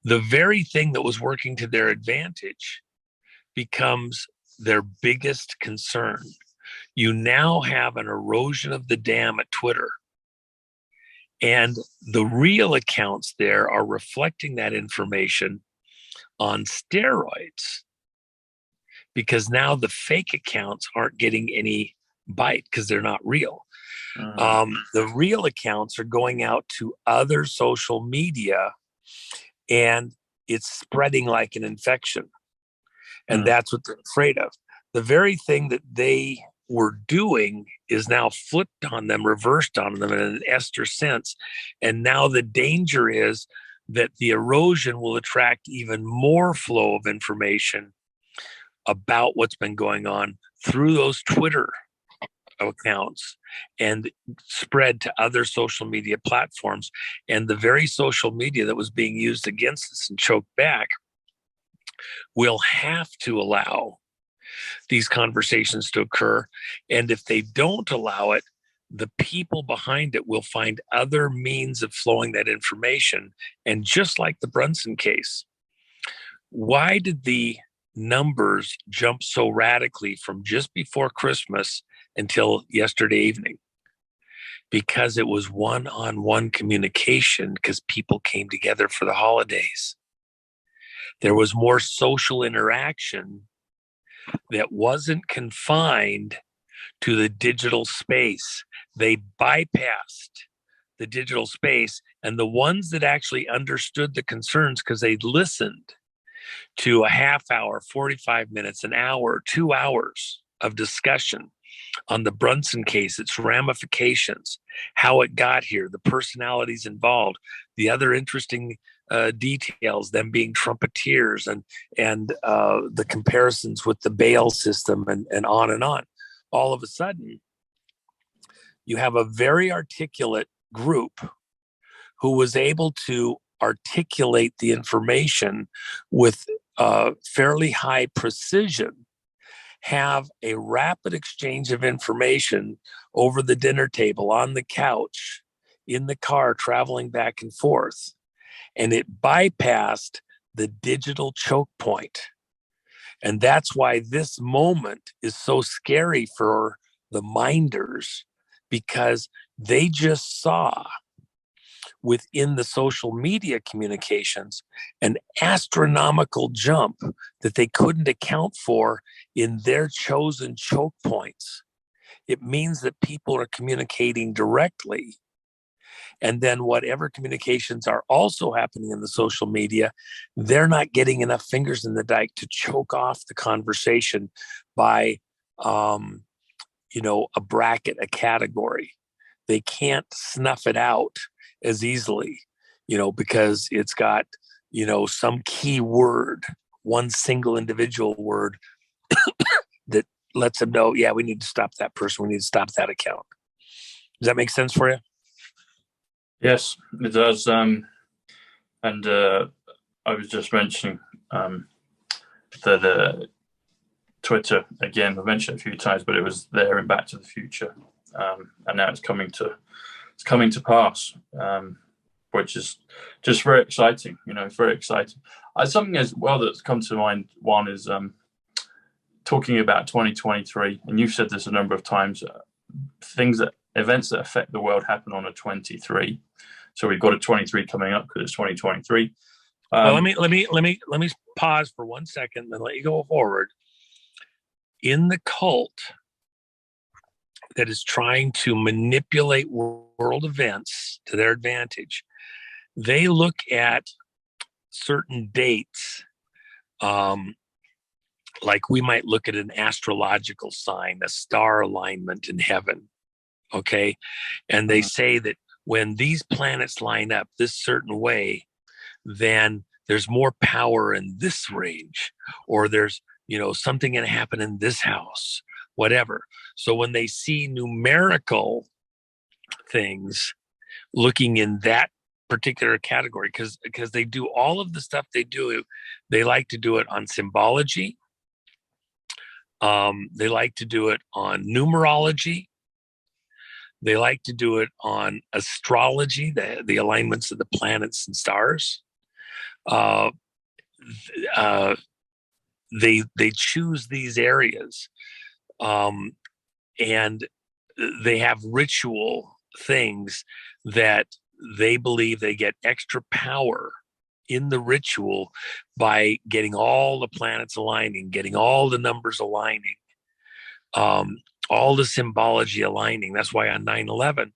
the very thing that was working to their advantage becomes their biggest concern. You now have an erosion of the dam at Twitter. And the real accounts there are reflecting that information on steroids, because now the fake accounts aren't getting any bite because they're not real. The real accounts are going out to other social media, and it's spreading like an infection. And that's what they're afraid of. The very thing that they were doing is now flipped on them, reversed on them in an Esther sense. And now the danger is that the erosion will attract even more flow of information about what's been going on through those Twitter accounts and spread to other social media platforms. And the very social media that was being used against us and choked back will have to allow these conversations to occur. And if they don't allow it, the people behind it will find other means of flowing that information. And just like the Brunson case, why did the numbers jump so radically from just before Christmas until yesterday evening? Because it was one-on-one communication, because people came together for the holidays. There was more social interaction that wasn't confined to the digital space. They bypassed the digital space, and the ones that actually understood the concerns, because they listened to a half hour, 45 minutes, an hour, 2 hours of discussion on the Brunson case, its ramifications, how it got here, the personalities involved, the other interesting details, them being trumpeters, and the comparisons with the bail system, and on and on. All of a sudden, you have a very articulate group who was able to articulate the information with fairly high precision, have a rapid exchange of information over the dinner table, on the couch, in the car traveling back and forth, and it bypassed the digital choke point. And that's why this moment is so scary for the minders, because they just saw within the social media communications an astronomical jump that they couldn't account for in their chosen choke points. It means that people are communicating directly. And then whatever communications are also happening in the social media, they're not getting enough fingers in the dike to choke off the conversation by, a bracket, a category. They can't snuff it out as easily, because it's got, some key word, one single individual word that lets them know, yeah, we need to stop that person. We need to stop that account. Does that make sense for you? Yes, it does. And I was just mentioning that Twitter, again, I've mentioned it a few times, but it was there in Back to the Future. And now it's coming to pass, which is just very exciting. It's very exciting. Something as well that's come to mind, one is talking about 2023, and you've said this a number of times, events that affect the world happen on a 23. So we've got a 23 coming up because it's 2023. Well, let me pause for 1 second and then let you go forward. In the cult that is trying to manipulate world events to their advantage, they look at certain dates, like we might look at an astrological sign, a star alignment in heaven, okay? And they say that when these planets line up this certain way, then there's more power in this range, or there's, something going to happen in this house, whatever. So when they see numerical things looking in that particular category, because they do all of the stuff they do, they like to do it on symbology. They like to do it on numerology. They like to do it on astrology, the alignments of the planets and stars. They choose these areas, and they have ritual things that they believe they get extra power in the ritual by getting all the planets aligning, getting all the numbers aligning, all the symbology aligning. That's why on 9/11,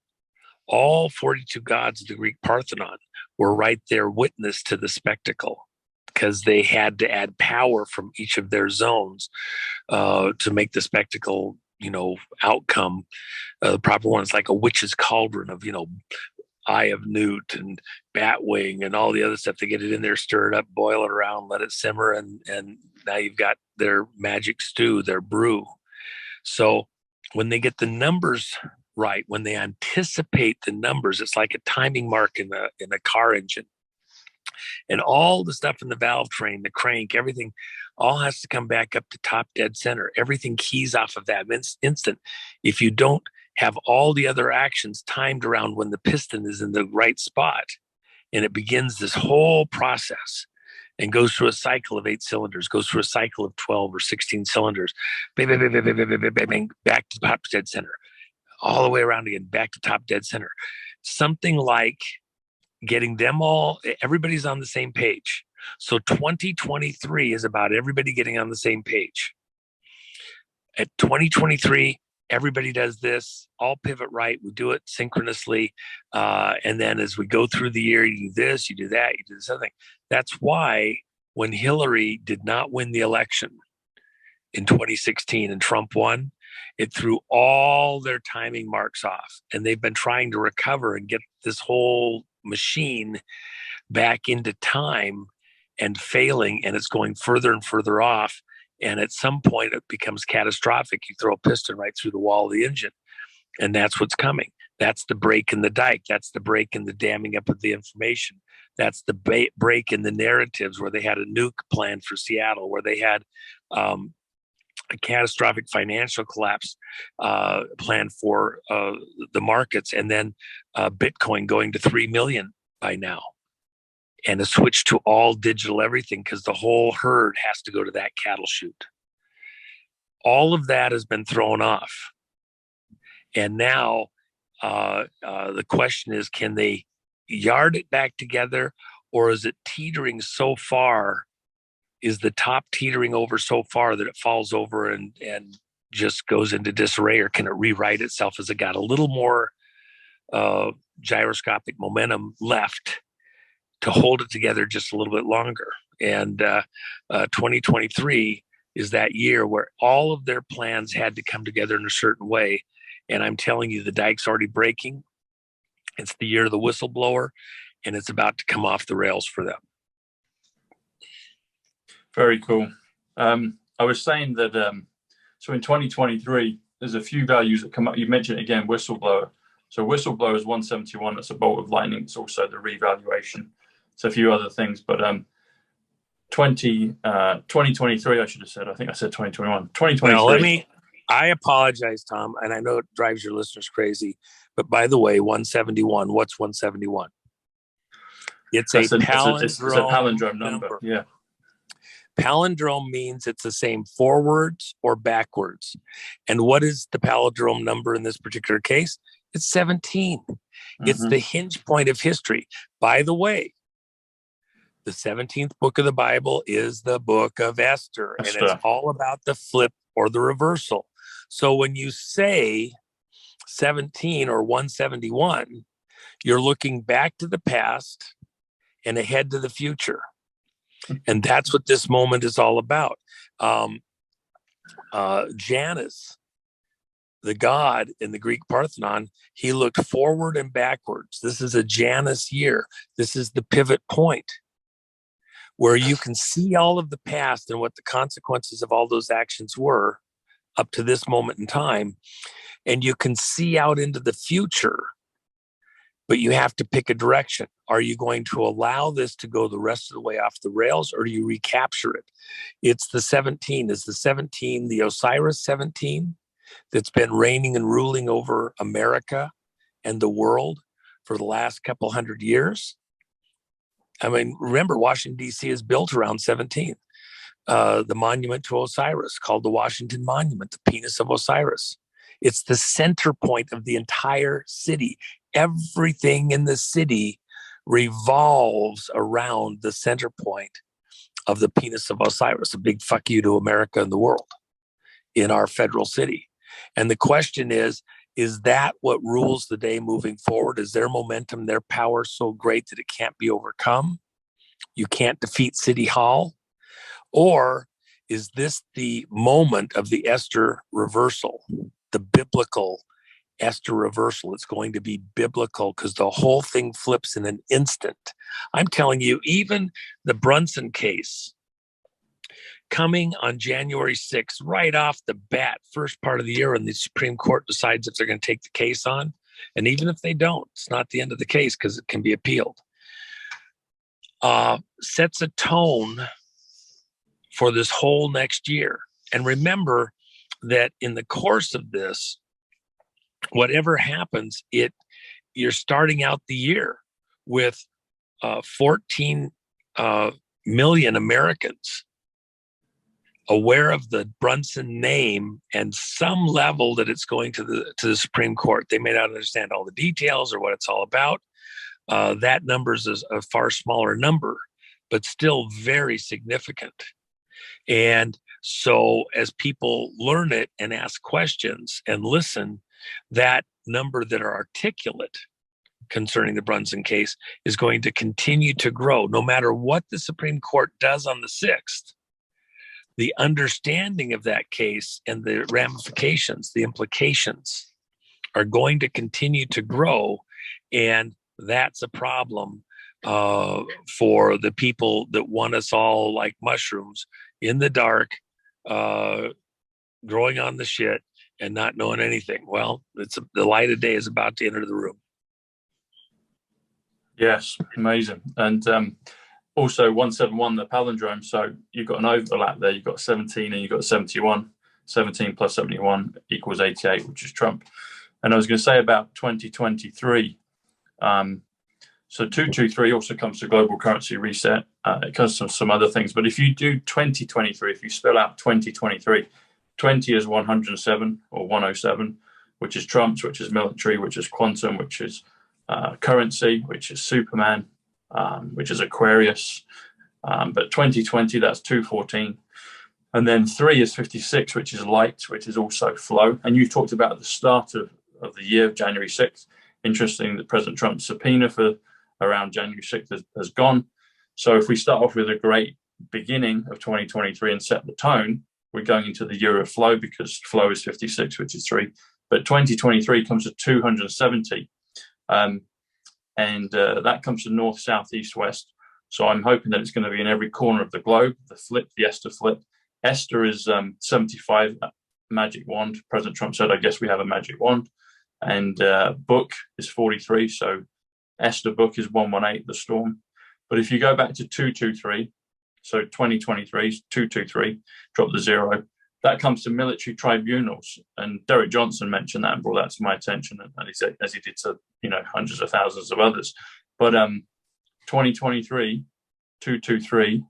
all 42 gods of the Greek Parthenon were right there witness to the spectacle, because they had to add power from each of their zones to make the spectacle, outcome the proper one. It's like a witch's cauldron of, Eye of Newt and Batwing and all the other stuff. They get it in there, stir it up, boil it around, let it simmer, and now you've got their magic stew, their brew. So when they get the numbers right, when they anticipate the numbers, it's like a timing mark in a car engine. And all the stuff in the valve train, the crank, everything, all has to come back up to top dead center. Everything keys off of that instant. If you don't have all the other actions timed around when the piston is in the right spot, and it begins this whole process and goes through a cycle of 8 cylinders, goes through a cycle of 12 or 16 cylinders, bang, bang, bang, bang, bang, bang, bang, bang, back to top dead center, all the way around again, back to top dead center. Something like getting them all, everybody's on the same page. So 2023 is about everybody getting on the same page. At 2023, everybody does this, all pivot right, we do it synchronously. And then as we go through the year, you do this, you do that, you do this other thing. That's why when Hillary did not win the election in 2016 and Trump won, it threw all their timing marks off. And they've been trying to recover and get this whole machine back into time and failing, and it's going further and further off. And at some point it becomes catastrophic. You throw a piston right through the wall of the engine, and that's what's coming. That's the break in the dike. That's the break in the damming up of the information. That's the break in the narratives, where they had a nuke plan for Seattle, where they had a catastrophic financial collapse plan for the markets, and then Bitcoin going to 3 million by now, and a switch to all digital everything because the whole herd has to go to that cattle chute. All of that has been thrown off. And now the question is, can they yard it back together, or is it teetering so far? Is the top teetering over so far that it falls over and just goes into disarray, or can it rewrite itself? Has it got a little more gyroscopic momentum left to hold it together just a little bit longer? And 2023 is that year where all of their plans had to come together in a certain way. And I'm telling you, the dike's already breaking. It's the year of the whistleblower, and it's about to come off the rails for them. Very cool. I was saying that, so in 2023, there's a few values that come up. You mentioned again, whistleblower. So whistleblower is 171. That's a bolt of lightning. It's also the revaluation. It's a few other things, but 2023, I should have said. I think I said 2021. 2023. Well, I apologize, Tom, and I know it drives your listeners crazy, but by the way, 171, what's 171? It's a palindrome number. Yeah. Palindrome means it's the same forwards or backwards. And what is the palindrome number in this particular case? It's 17. Mm-hmm. It's the hinge point of history. By the way, the 17th book of the Bible is the book of Esther, and it's all about the flip or the reversal. So when you say 17 or 171, you're looking back to the past and ahead to the future. And that's what this moment is all about. Janus, the god in the Greek Parthenon, he looked forward and backwards. This is a Janus year. This is the pivot point where you can see all of the past and what the consequences of all those actions were up to this moment in time. And you can see out into the future, but you have to pick a direction. Are you going to allow this to go the rest of the way off the rails, or do you recapture it? It's the 17. Is the 17 the Osiris 17 that's been reigning and ruling over America and the world for the last couple hundred years? I mean, remember, Washington, D.C. is built around 17. The monument to Osiris, called the Washington Monument, the penis of Osiris. It's the center point of the entire city. Everything in the city revolves around the center point of the penis of Osiris, a big fuck you to America and the world in our federal city. And the question is that what rules the day moving forward? Is their momentum, their power so great that it can't be overcome? You can't defeat City Hall? Or is this the moment of the Esther reversal, the biblical Esther reversal? It's going to be biblical because the whole thing flips in an instant. I'm telling you, even the Brunson case coming on January 6th, right off the bat, first part of the year, and the Supreme Court decides if they're going to take the case on. And even if they don't, it's not the end of the case because it can be appealed. Sets a tone for this whole next year. And remember that in the course of this, whatever happens, you're starting out the year with 14 million Americans aware of the Brunson name and some level that it's going to the Supreme Court. They may not understand all the details or what it's all about. That number is a far smaller number, but still very significant. And so as people learn it and ask questions and listen, that number that are articulate concerning the Brunson case is going to continue to grow. No matter what the Supreme Court does on the 6th, the understanding of that case and the ramifications, the implications are going to continue to grow. And that's a problem for the people that want us all like mushrooms in the dark, growing on the shit and not knowing anything. Well, the light of day is about to enter the room. Yes, amazing. And also 171, the palindrome. So you've got an overlap there. You've got 17 and you've got 71. 17 plus 71 equals 88, which is Trump. And I was going to say about 2023. So 223 also comes to global currency reset. It comes to some other things. But if you do 2023, if you spell out 2023, 20 is 107 or 107, which is Trump's, which is military, which is quantum, which is currency, which is Superman, which is Aquarius. But 2020, that's 214. And then 3 is 56, which is light, which is also flow. And you talked about at the start of the year, January 6th. Interesting that President Trump's subpoena for around January 6th has gone. So if we start off with a great beginning of 2023 and set the tone, we're going into the year of flow, because flow is 56, which is 3. But 2023 comes to 270. And that comes to north, south, east, west. So I'm hoping that it's going to be in every corner of the globe. The flip, the Esther flip. Esther is 75, magic wand. President Trump said, I guess we have a magic wand. And book is 43. So Esther book is 118, the storm. But if you go back to 223, so 2023 is 223, drop the 0. That comes to military tribunals. And Derek Johnson mentioned that and brought that to my attention, and he said, as he did to hundreds of thousands of others. But 2023, 223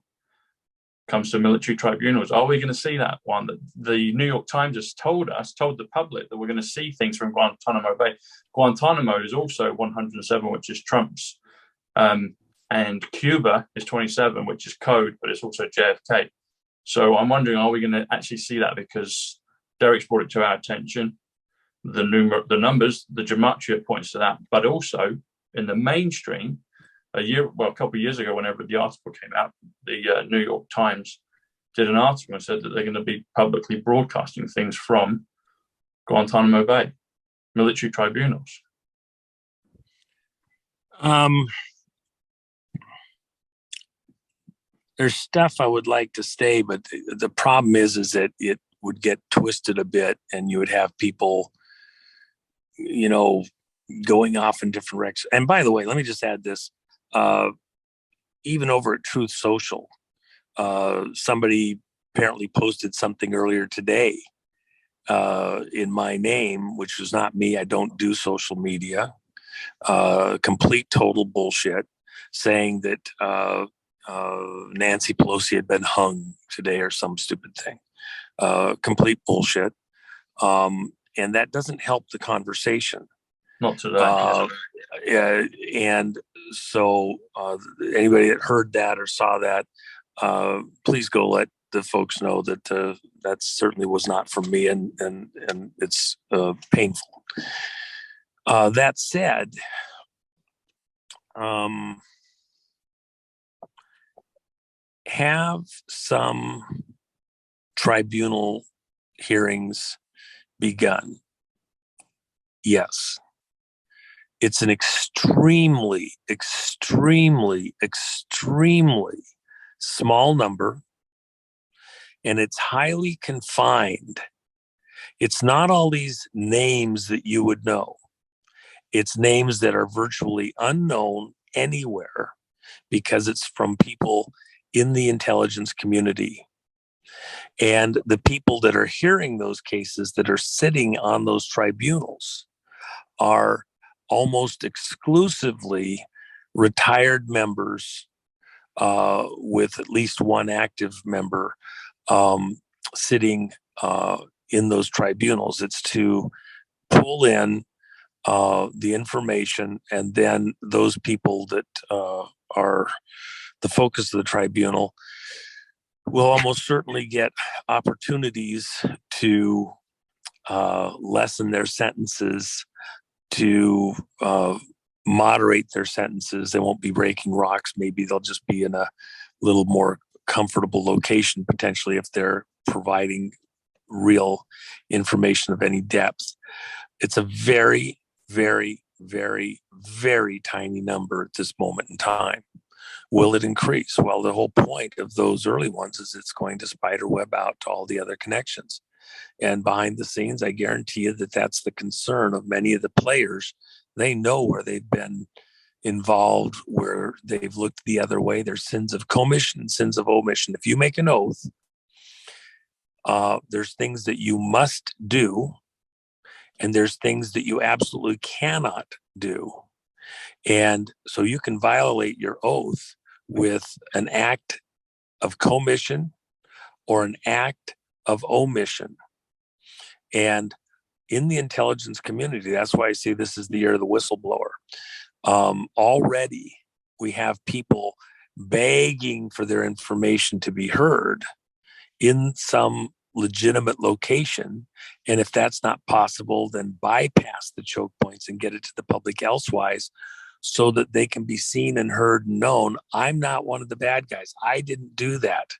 comes to military tribunals. Are we going to see that one? That the New York Times has told the public that we're going to see things from Guantanamo Bay. Guantanamo is also 107, which is Trump's. And Cuba is 27, which is code, but it's also JFK. So I'm wondering, are we going to actually see that? Because Derek's brought it to our attention. The numbers, the gematria points to that, but also in the mainstream, a couple of years ago, whenever the article came out, the New York Times did an article and said that they're going to be publicly broadcasting things from Guantanamo Bay, military tribunals. There's stuff I would like to say, but the problem is that it would get twisted a bit, and you would have people, going off in different directions. And by the way, let me just add this. Even over at Truth Social, somebody apparently posted something earlier today in my name, which was not me. I don't do social media. Complete total bullshit, saying that Nancy Pelosi had been hung today or some stupid thing. Complete bullshit. And that doesn't help the conversation. Not today. And so anybody that heard that or saw that, please go let the folks know that that certainly was not from me, and it's painful. That said, have some tribunal hearings begun? Yes. It's an extremely, extremely, extremely small number, and it's highly confined. It's not all these names that you would know. It's names that are virtually unknown anywhere, because it's from people in the intelligence community. And the people that are hearing those cases, that are sitting on those tribunals, are almost exclusively retired members, with at least one active member sitting in those tribunals. It's to pull in the information, and then those people that are the focus of the tribunal will almost certainly get opportunities to lessen their sentences, to moderate their sentences. They won't be breaking rocks. Maybe they'll just be in a little more comfortable location, potentially, if they're providing real information of any depth. It's a very, very, very, very tiny number at this moment in time. Will it increase? Well, the whole point of those early ones is it's going to spider web out to all the other connections. And behind the scenes, I guarantee you that that's the concern of many of the players. They know where they've been involved, where they've looked the other way. There's sins of commission and sins of omission. If you make an oath, There's things that you must do, and there's things that you absolutely cannot do. And so you can violate your oath with an act of commission or an act of omission. And in the intelligence community, that's why I say this is the year of the whistleblower. Already we have people begging for their information to be heard in some legitimate location. And if that's not possible, then bypass the choke points and get it to the public elsewise, so that they can be seen and heard and known. I'm not one of the bad guys. I didn't do that.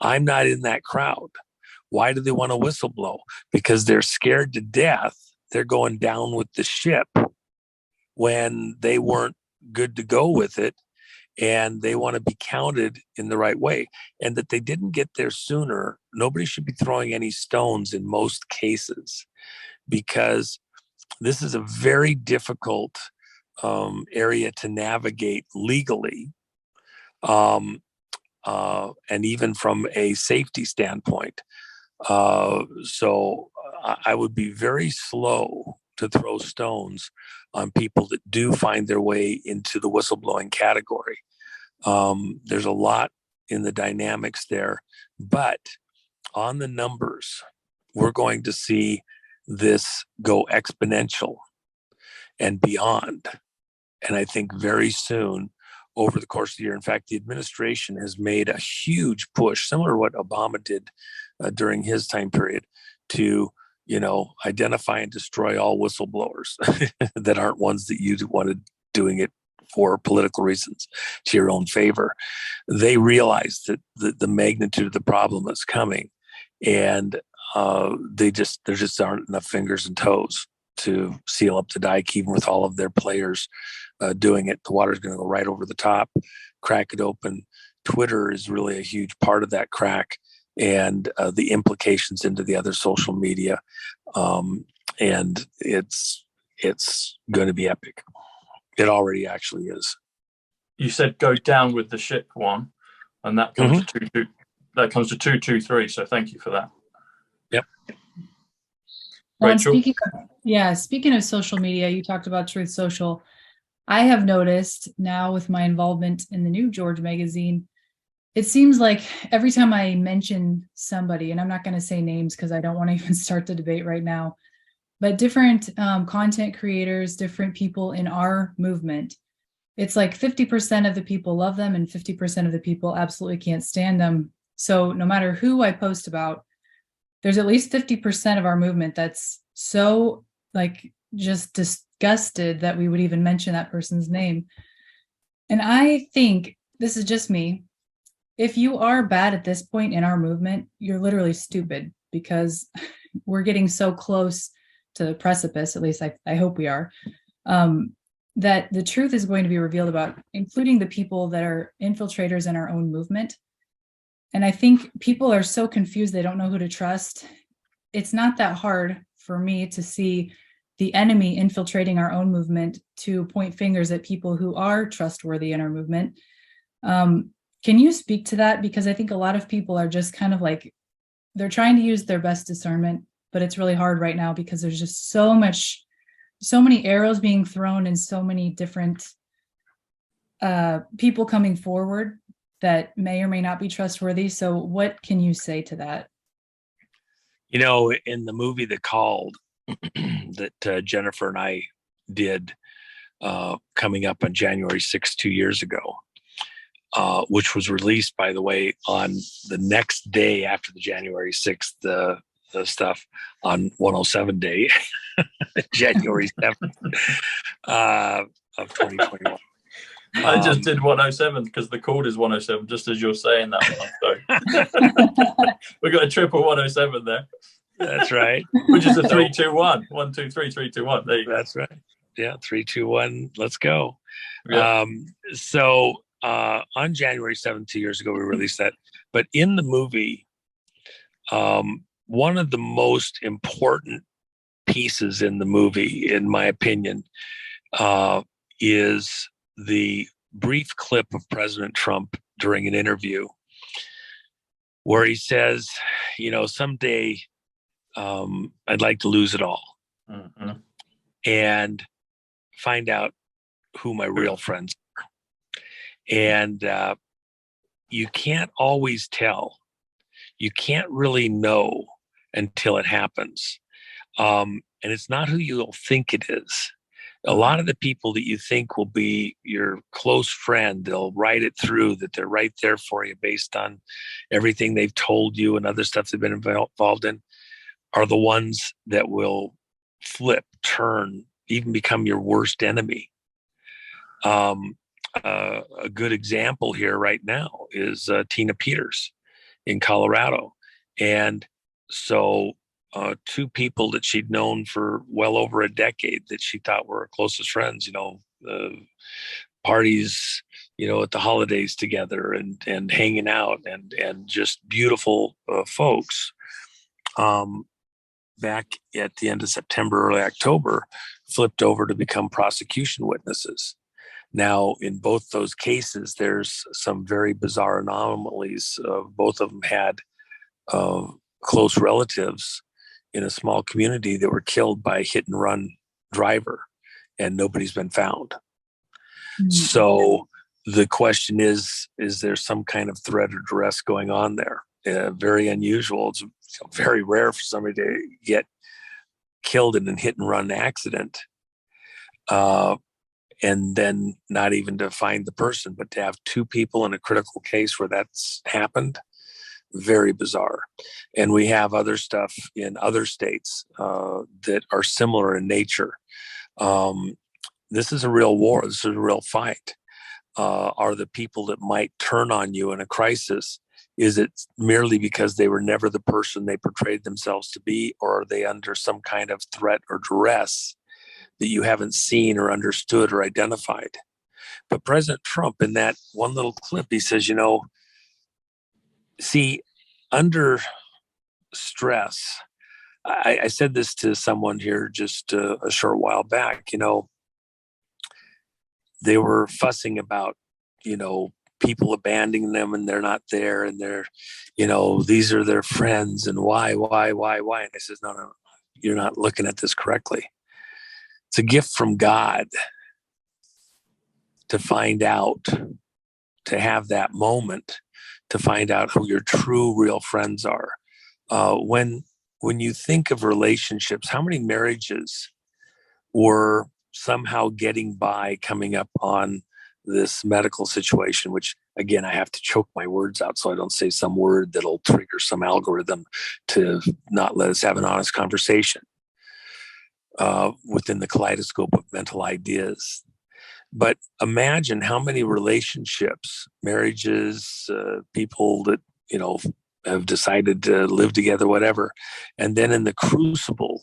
I'm not in that crowd. Why do they want to whistleblow? Because they're scared to death. They're going down with the ship when they weren't good to go with it. And they want to be counted in the right way. And that they didn't get there sooner. Nobody should be throwing any stones in most cases, because this is a very difficult area to navigate legally, and even from a safety standpoint. So I would be very slow to throw stones on people that do find their way into the whistleblowing category. There's a lot in the dynamics there, but on the numbers, we're going to see this go exponential and beyond. And I think very soon, over the course of the year, in fact, the administration has made a huge push, similar to what Obama did during his time period, to identify and destroy all whistleblowers that aren't ones that you wanted doing it for political reasons to your own favor. They realize that the magnitude of the problem that's coming, and there just aren't enough fingers and toes to seal up the dike, even with all of their players doing it. The water's going to go right over the top, crack it open. Twitter is really a huge part of that crack, and the implications into the other social media. And it's going to be epic. It already actually is. You said go down with the ship one, and that comes to 223. So thank you for that. Yep. Well, speaking of social media, you talked about Truth Social. I have noticed now with my involvement in the new George magazine, it seems like every time I mention somebody, and I'm not going to say names because I don't want to even start the debate right now, but different content creators, different people in our movement, it's like 50% of the people love them and 50% of the people absolutely can't stand them. So no matter who I post about, there's at least 50% of our movement that's so just disgusted that we would even mention that person's name. And I think, this is just me, if you are bad at this point in our movement, you're literally stupid, because we're getting so close to the precipice, at least I hope we are, that the truth is going to be revealed about, including the people that are infiltrators in our own movement. And I think people are so confused, they don't know who to trust. It's not that hard for me to see the enemy infiltrating our own movement to point fingers at people who are trustworthy in our movement. Can you speak to that? Because I think a lot of people are just kind of they're trying to use their best discernment, but it's really hard right now because there's just so many arrows being thrown and so many different people coming forward that may or may not be trustworthy. So what can you say to that? In the movie The Called that Jennifer and I did coming up on January 6th, 2 years ago, which was released, by the way, on the next day after the January 6th, the stuff on 107 day, January 7th of 2021. I just did 107 because the chord is 107, just as you're saying that one. So we got a triple 107 there. That's right. Which is a 3-2-1. 1, 2, 3, 3, 2, 1. There you go. That's right. Yeah, 3, 2, 1. Let's go. Yeah. So on January 7th, 2 years ago, we released that. But in the movie, one of the most important pieces in the movie, in my opinion, is the brief clip of President Trump during an interview where he says, someday I'd like to lose it all and find out who my real friends are. And you can't always tell. You can't really know until it happens. And it's not who you'll think it is. A lot of the people that you think will be your close friend, they'll write it through, that they're right there for you based on everything they've told you and other stuff they've been involved in, are the ones that will flip, turn, even become your worst enemy. A good example here right now is Tina Peters in Colorado. And so two people that she'd known for well over a decade that she thought were her closest friends, parties, at the holidays together and hanging out and just beautiful folks. Back at the end of September, early October, flipped over to become prosecution witnesses. Now, in both those cases, there's some very bizarre anomalies. Both of them had close relatives in a small community that were killed by a hit and run driver, and nobody's been found. Mm-hmm. So the question is there some kind of threat or duress going on there? Very unusual. It's very rare for somebody to get killed in a hit and run accident. And then not even to find the person, but to have two people in a critical case where that's happened, very bizarre. And we have other stuff in other states that are similar in nature. This is a real war. This is a real fight. Are the people that might turn on you in a crisis, is it merely because they were never the person they portrayed themselves to be, or are they under some kind of threat or duress that you haven't seen or understood or identified? But President Trump, in that one little clip, he says, see, under stress, I said this to someone here just a short while back, they were fussing about, people abandoning them and they're not there and they're, these are their friends and why? And I says, no, you're not looking at this correctly. It's a gift from God to find out, to have that moment, to find out who your true, real friends are. When you think of relationships, how many marriages were somehow getting by coming up on this medical situation, which again, I have to choke my words out so I don't say some word that'll trigger some algorithm to not let us have an honest conversation within the kaleidoscope of mental ideas. But imagine how many relationships, marriages, people that, have decided to live together, whatever. And then in the crucible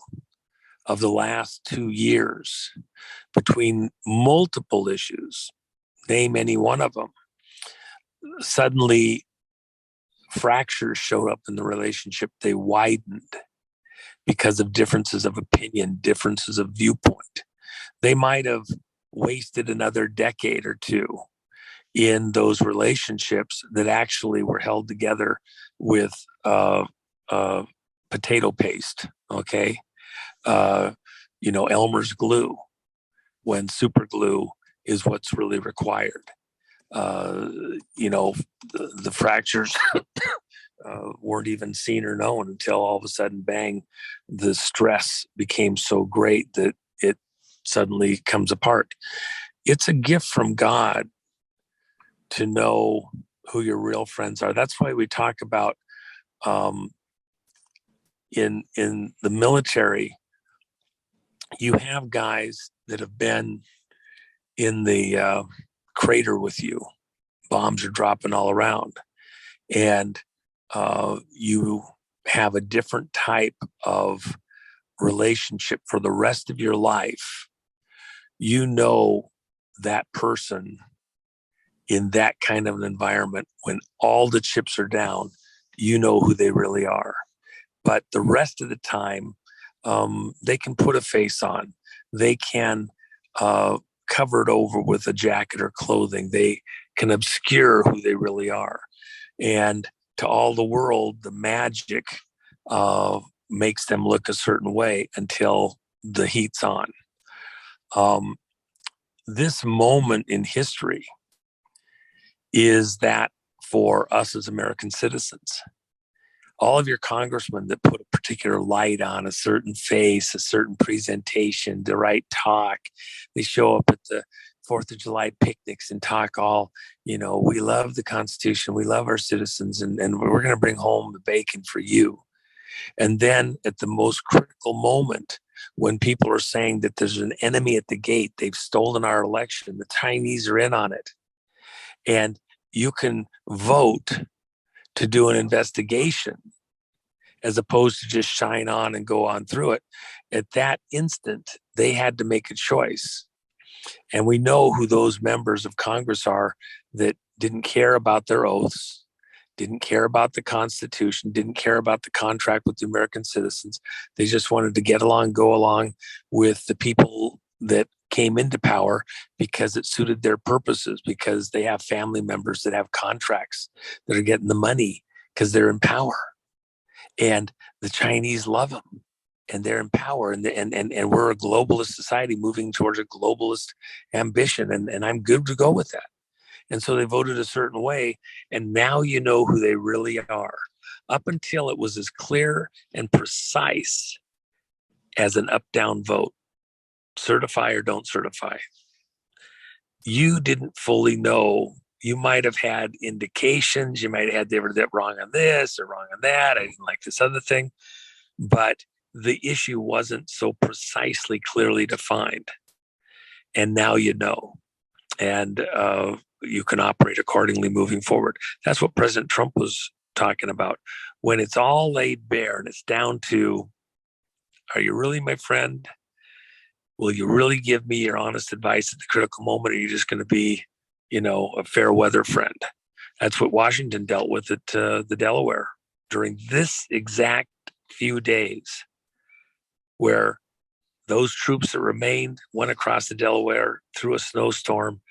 of the last 2 years, between multiple issues, name any one of them, suddenly fractures showed up in the relationship. They widened because of differences of opinion, differences of viewpoint. They might have wasted another decade or two in those relationships that actually were held together with potato paste, okay? Elmer's glue, when super glue is what's really required. The fractures weren't even seen or known until all of a sudden, bang, the stress became so great that it suddenly comes apart. It's a gift from God to know who your real friends are. That's why we talk about in the military, you have guys that have been in the crater with you. Bombs are dropping all around. And you have a different type of relationship for the rest of your life. That person in that kind of an environment, when all the chips are down, who they really are. But the rest of the time, they can put a face on. They can cover it over with a jacket or clothing. They can obscure who they really are. And to all the world, the magic makes them look a certain way until the heat's on. This moment in history is that for us as American citizens. All of your congressmen that put a particular light on a certain face, a certain presentation, the right talk, they show up at the 4th of July picnics and talk all, we love the Constitution, we love our citizens, and we're going to bring home the bacon for you. And then at the most critical moment, when people are saying that there's an enemy at the gate, they've stolen our election, the Chinese are in on it, and you can vote to do an investigation as opposed to just shine on and go on through it. At that instant, they had to make a choice. And we know who those members of Congress are that didn't care about their oaths, didn't care about the Constitution, didn't care about the contract with the American citizens. They just wanted to get along, go along with the people that came into power because it suited their purposes, because they have family members that have contracts that are getting the money because they're in power. And the Chinese love them and they're in power. And we're a globalist society moving towards a globalist ambition. And I'm good to go with that. And so they voted a certain way. And now you know who they really are. Up until it was as clear and precise as an up-down vote. Certify or don't certify. You didn't fully know. You might have had indications. You might have had they were wrong on this or wrong on that. I didn't like this other thing. But the issue wasn't so precisely, clearly defined. And now you know. And you can operate accordingly moving forward. That's what President Trump was talking about. When it's all laid bare and it's down to, are you really my friend? Will you really give me your honest advice at the critical moment? Or are you just going to be, a fair weather friend? That's what Washington dealt with at the Delaware during this exact few days, where those troops that remained went across the Delaware through a snowstorm,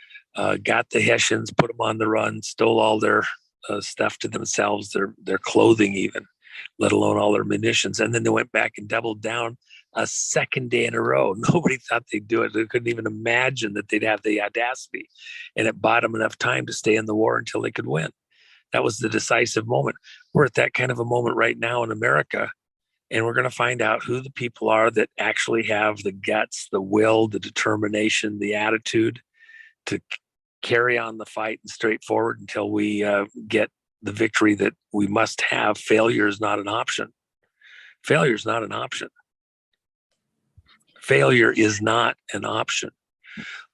got the Hessians, put them on the run, stole all their stuff to themselves, their clothing even, let alone all their munitions. And then they went back and doubled down a second day in a row. Nobody thought they'd do it. They couldn't even imagine that they'd have the audacity. And it bought them enough time to stay in the war until they could win. That was the decisive moment. We're at that kind of a moment right now in America. And we're going to find out who the people are that actually have the guts, the will, the determination, the attitude to carry on the fight and straight forward until we get the victory that we must have. Failure is not an option. Failure is not an option. Failure is not an option.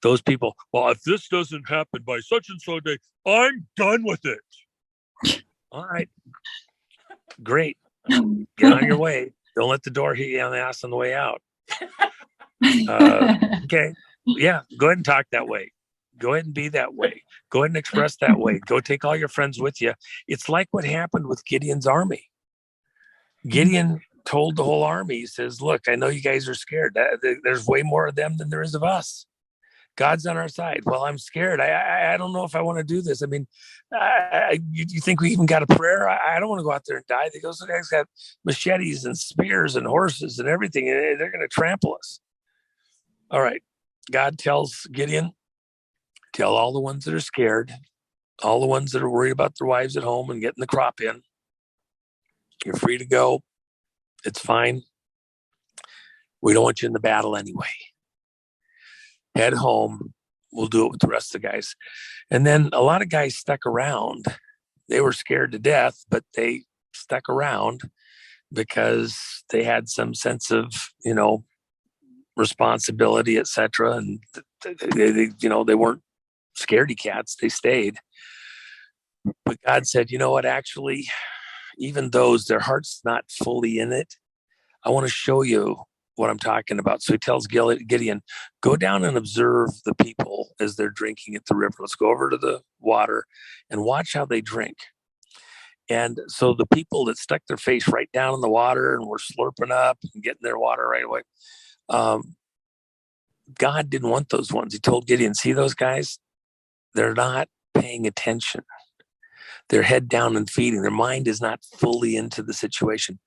Those people, well, if this doesn't happen by such and so day, I'm done with it. All right. Great. Get on your way. Don't let the door hit you on the ass on the way out. Okay. Yeah. Go ahead and talk that way. Go ahead and be that way. Go ahead and express that way. Go take all your friends with you. It's like what happened with Gideon's army. Gideon told the whole army, he says, look, I know you guys are scared. There's way more of them than there is of us. God's on our side. Well, I'm scared. I don't know if I want to do this. I mean, you think we even got a prayer? I don't want to go out there and die. Those guys got machetes and spears and horses and everything. And they're going to trample us. All right. God tells Gideon, tell all the ones that are scared, all the ones that are worried about their wives at home and getting the crop in, you're free to go. It's fine. We don't want you in the battle anyway. Head home. We'll do it with the rest of the guys. And then a lot of guys stuck around. They were scared to death, but they stuck around because they had some sense of, responsibility, etc. And they weren't scaredy cats. They stayed. But God said, you know what, actually, even those, their heart's not fully in it. I want to show you what I'm talking about. So he tells Gideon, go down and observe the people as they're drinking at the river. Let's go over to the water and watch how they drink. And so the people that stuck their face right down in the water and were slurping up and getting their water right away, God didn't want those ones. He told Gideon, see those guys? They're not paying attention. They're head down and feeding. Their mind is not fully into the situation.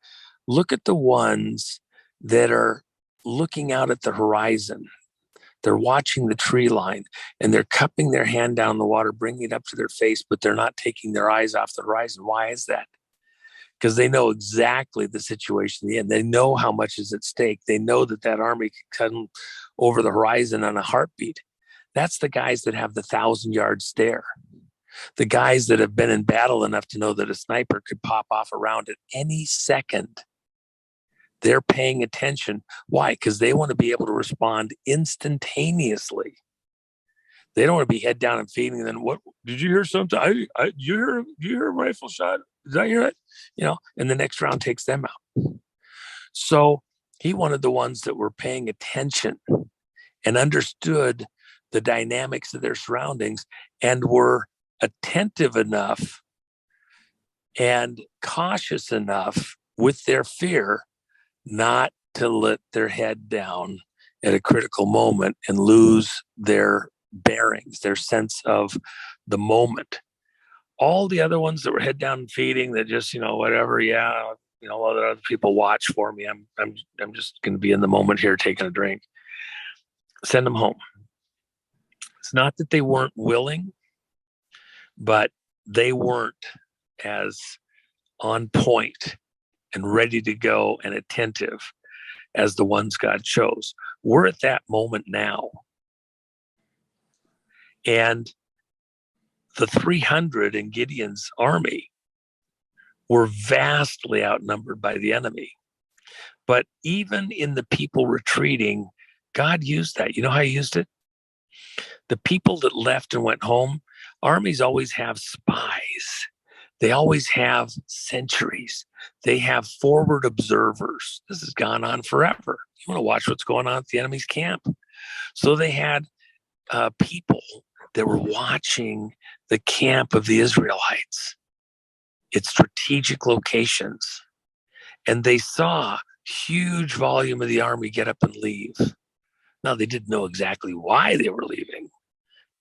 Look at the ones that are looking out at the horizon. They're watching the tree line and they're cupping their hand down the water, bringing it up to their face, but they're not taking their eyes off the horizon. Why is that? Because they know exactly the situation in the end. They know how much is at stake. They know that that army can come over the horizon on a heartbeat. That's the guys that have the 1,000-yard stare. The guys that have been in battle enough to know that a sniper could pop off around at any second. They're paying attention. Why? Because they want to be able to respond instantaneously. They don't want to be head down and feeding. And then, what did you hear? Something? You hear a rifle shot? Did I hear it? You know, and the next round takes them out. So he wanted the ones that were paying attention and understood the dynamics of their surroundings and were attentive enough and cautious enough with their fear not to let their head down at a critical moment and lose their bearings, their sense of the moment. All the other ones that were head down and feeding, that just, you know, whatever, yeah, you know, other people watch for me. I'm just going to be in the moment here taking a drink. Send them home. It's not that they weren't willing, but they weren't as on point and ready to go and attentive as the ones God chose. We're at that moment now. And the 300 in Gideon's army were vastly outnumbered by the enemy. But even in the people retreating, God used that. You know how he used it? The people that left and went home, armies always have spies. They always have sentries. They have forward observers. This has gone on forever. You want to watch what's going on at the enemy's camp. So they had people that were watching the camp of the Israelites, its strategic locations. And they saw huge volume of the army get up and leave. Now, they didn't know exactly why they were leaving,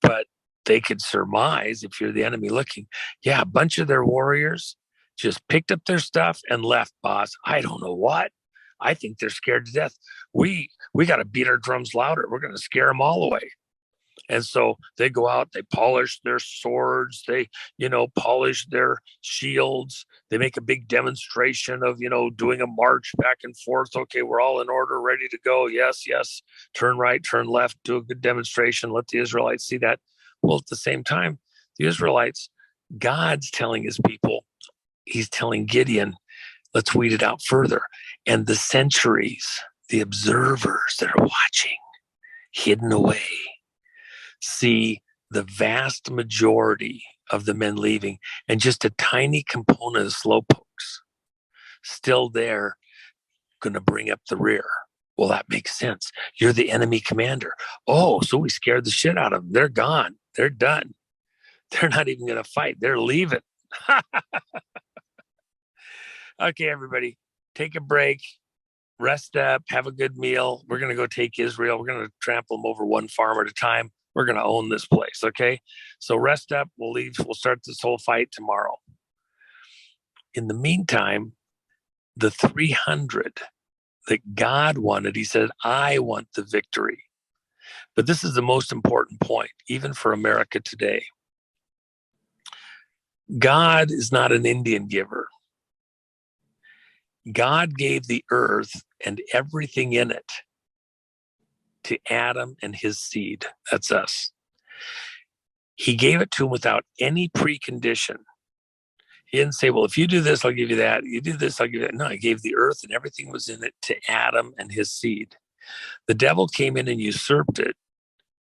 but they could surmise, if you're the enemy looking, yeah, a bunch of their warriors just picked up their stuff and left, boss. I don't know what. I think they're scared to death. We got to beat our drums louder. We're going to scare them all away. And so they go out, they polish their swords, they, you know, polish their shields. They make a big demonstration of, you know, doing a march back and forth. Okay, we're all in order, ready to go. Yes, yes. Turn right, turn left, do a good demonstration. Let the Israelites see that. Well, at the same time, the Israelites, God's telling his people, he's telling Gideon, let's weed it out further. And the sentries, the observers that are watching, hidden away, see the vast majority of the men leaving and just a tiny component of slowpokes still there, going to bring up the rear. Well, that makes sense. You're the enemy commander. Oh, so we scared the shit out of them. They're gone. They're done. They're not even going to fight. They're leaving. Okay, everybody, take a break, rest up, have a good meal. We're going to go take Israel. We're going to trample them over one farm at a time. We're going to own this place, okay? So rest up. We'll leave. We'll start this whole fight tomorrow. In the meantime, the 300 that God wanted, he said, I want the victory. But this is the most important point, even for America today. God is not an Indian giver. God gave the earth and everything in it to Adam and his seed. That's us. He gave it to him without any precondition. He didn't say, well, if you do this, I'll give you that. You do this, I'll give you that. No, he gave the earth and everything was in it to Adam and his seed. The devil came in and usurped it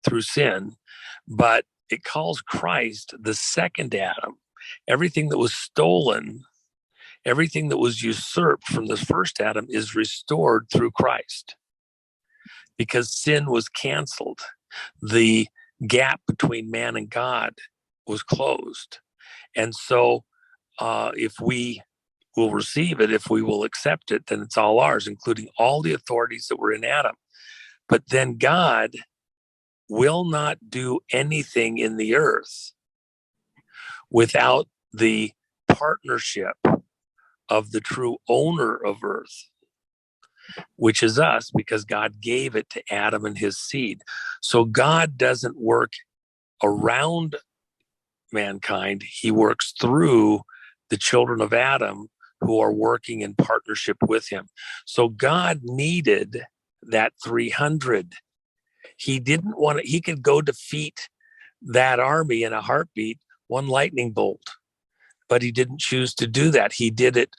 through sin, but it calls Christ the second Adam. Everything that was stolen, everything that was usurped from the first Adam is restored through Christ because sin was canceled. The gap between man and God was closed. And so if we will receive it, if we will accept it, then it's all ours, including all the authorities that were in Adam. But then God will not do anything in the earth without the partnership of the true owner of Earth, which is us, because God gave it to Adam and his seed. So God doesn't work around mankind. He works through the children of Adam who are working in partnership with him. So God needed that 300. He didn't want to, he could go defeat that army in a heartbeat, one lightning bolt, but he didn't choose to do that. He did it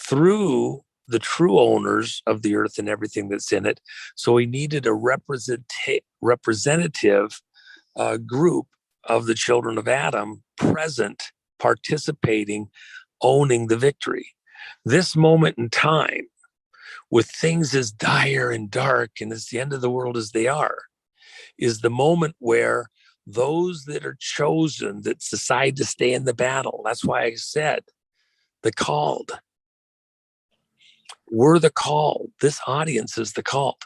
through the true owners of the earth and everything that's in it. So he needed a representative group of the children of Adam present, participating, owning the victory. This moment in time, with things as dire and dark and as the end of the world as they are, is the moment where those that are chosen, that decide to stay in the battle. That's why I said the called. We're the called. This audience is the called.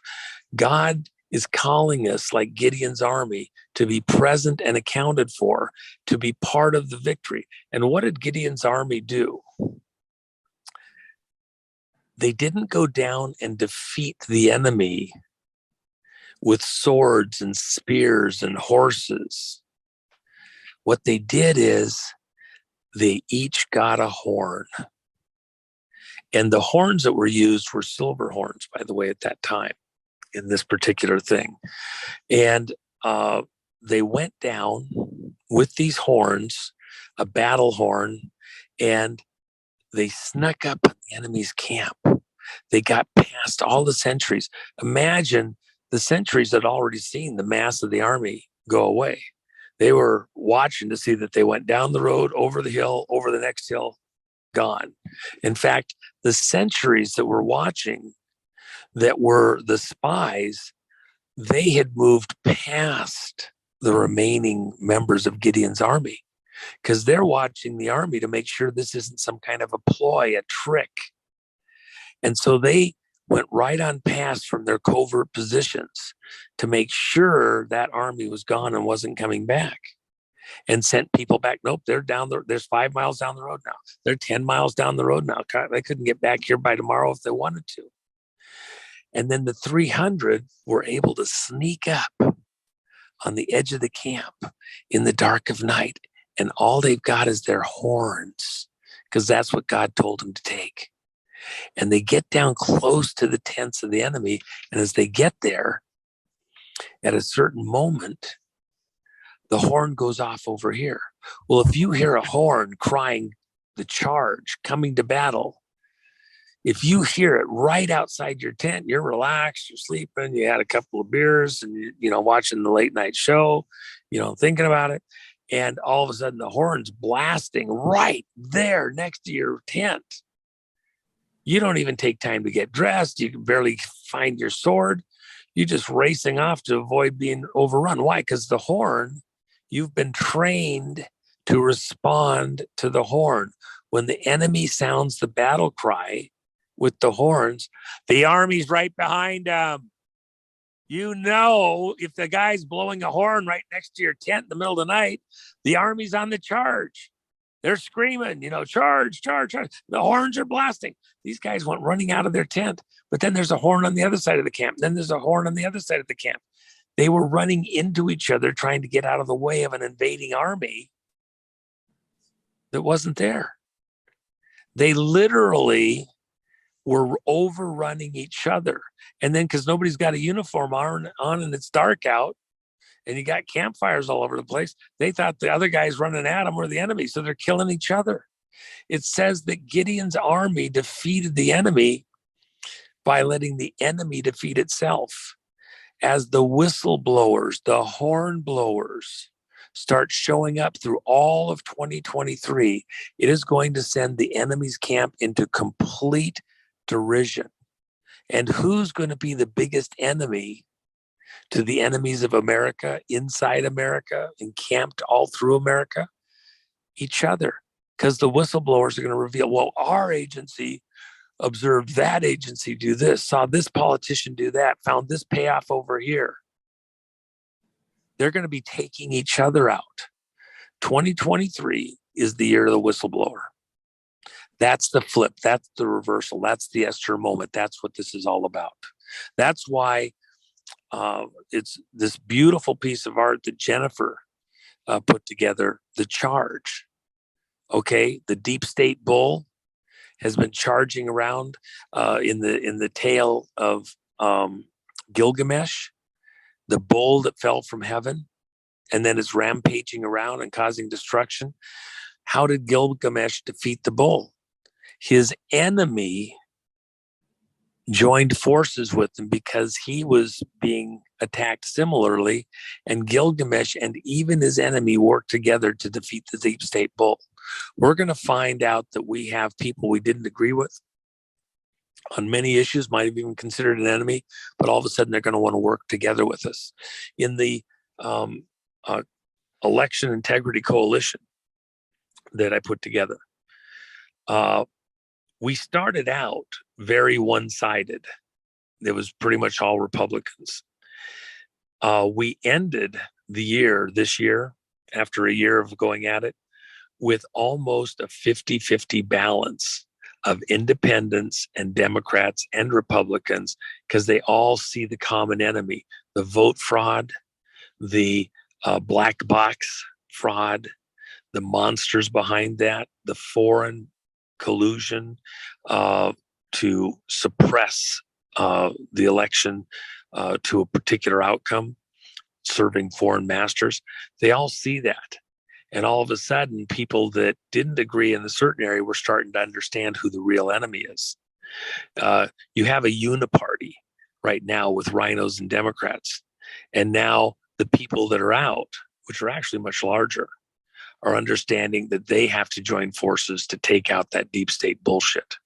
God is calling us, like Gideon's army, to be present and accounted for, to be part of the victory. And what did Gideon's army do? They didn't go down and defeat the enemy with swords and spears and horses. What they did is they each got a horn. And the horns that were used were silver horns, by the way, at that time in this particular thing. And they went down with these horns, a battle horn, and they snuck up on the enemy's camp. They got past all the sentries. Imagine the sentries had already seen the mass of the army go away. They were watching to see that they went down the road, over the hill, over the next hill, gone. In fact, the sentries that were watching, that were the spies, they had moved past the remaining members of Gideon's army, because they're watching the army to make sure this isn't some kind of a ploy, a trick. And so they went right on past from their covert positions to make sure that army was gone and wasn't coming back, and sent people back. Nope, they're down there. There's 5 miles down the road now. They're 10 miles down the road now. They couldn't get back here by tomorrow if they wanted to. And then the 300 were able to sneak up on the edge of the camp in the dark of night. And all they've got is their horns, because that's what God told them to take. And they get down close to the tents of the enemy. And as they get there, at a certain moment, the horn goes off over here. Well, if you hear a horn crying the charge, coming to battle, if you hear it right outside your tent, you're relaxed, you're sleeping, you had a couple of beers, and you watching the late night show, thinking about it, and all of a sudden the horn's blasting right there next to your tent. You don't even take time to get dressed. You can barely find your sword. You're just racing off to avoid being overrun. Why? Because the horn, you've been trained to respond to the horn. When the enemy sounds the battle cry with the horns, the army's right behind them. If the guy's blowing a horn right next to your tent in the middle of the night, the army's on the charge. They're screaming, charge, charge, charge. The horns are blasting. These guys went running out of their tent, but then there's a horn on the other side of the camp. Then there's a horn on the other side of the camp. They were running into each other, trying to get out of the way of an invading army that wasn't there. They literally were overrunning each other. And then, because nobody's got a uniform on and it's dark out, and you got campfires all over the place, they thought the other guys running at them were the enemy. So they're killing each other. It says that Gideon's army defeated the enemy by letting the enemy defeat itself. As the whistleblowers, the horn blowers, start showing up through all of 2023, it is going to send the enemy's camp into complete derision. And who's going to be the biggest enemy to the enemies of America, inside America, encamped all through America? Each other. Because the whistleblowers are going to reveal, well, our agency observed that agency do this, saw this politician do that, found this payoff over here. They're going to be taking each other out. 2023 is the year of the whistleblower. That's the flip. That's the reversal. That's the Esther moment. That's what this is all about. That's why it's this beautiful piece of art that Jennifer put together, The Charge. Okay, the deep state bull has been charging around in the tail of Gilgamesh, the bull that fell from heaven, and then is rampaging around and causing destruction. How did Gilgamesh defeat the bull? His enemy joined forces with him because he was being attacked similarly, and Gilgamesh and even his enemy worked together to defeat the deep state bull. We're going to find out that we have people we didn't agree with on many issues, might have even considered an enemy, but all of a sudden they're going to want to work together with us. In the Election Integrity Coalition that I put together, we started out very one-sided. It was pretty much all Republicans. We ended this year, after a year of going at it, with almost a 50-50 balance of independents and Democrats and Republicans, because they all see the common enemy, the vote fraud, the black box fraud, the monsters behind that, the foreign collusion to suppress the election to a particular outcome, serving foreign masters. They all see that. And all of a sudden, people that didn't agree in a certain area were starting to understand who the real enemy is. You have a uniparty right now with rhinos and Democrats. And now the people that are out, which are actually much larger, are understanding that they have to join forces to take out that deep state bullshit.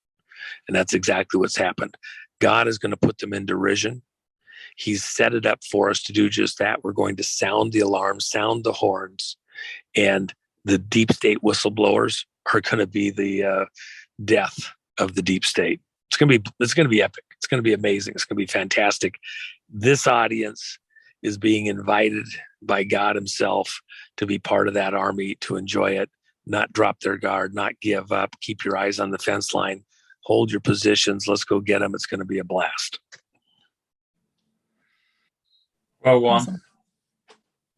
And that's exactly what's happened. God is going to put them in derision. He's set it up for us to do just that. We're going to sound the alarm, sound the horns, and the deep state whistleblowers are going to be the death of the deep state. It's going to be epic. It's going to be amazing. It's going to be fantastic. This audience is being invited by God himself to be part of that army, to enjoy it, not drop their guard, not give up, keep your eyes on the fence line, hold your positions. Let's go get them. It's going to be a blast. Well, Juan,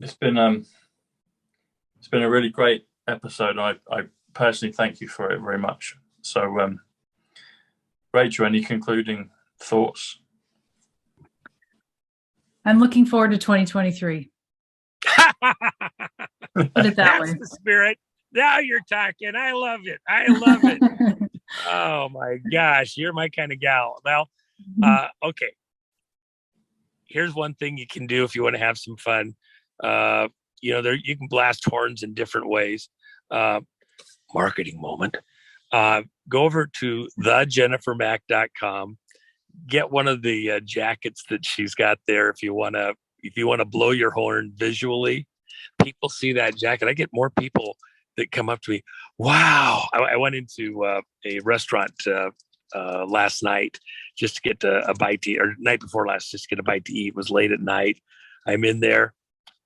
it's been a really great episode. I personally thank you for it very much. So, Rachel, any concluding thoughts? I'm looking forward to 2023. Put it that way. That's the spirit. Now you're talking. I love it. I love it. Oh my gosh, you're my kind of gal. Well, okay. Here's one thing you can do if you want to have some fun. You can blast horns in different ways. Marketing moment. Go over to thejennifermack.com. Get one of the jackets that she's got there. If you want to blow your horn visually, people see that jacket. I get more people that come up to me. Wow. I went into a restaurant last night just to get a bite to eat, or night before last, just to get a bite to eat. It was late at night. I'm in there.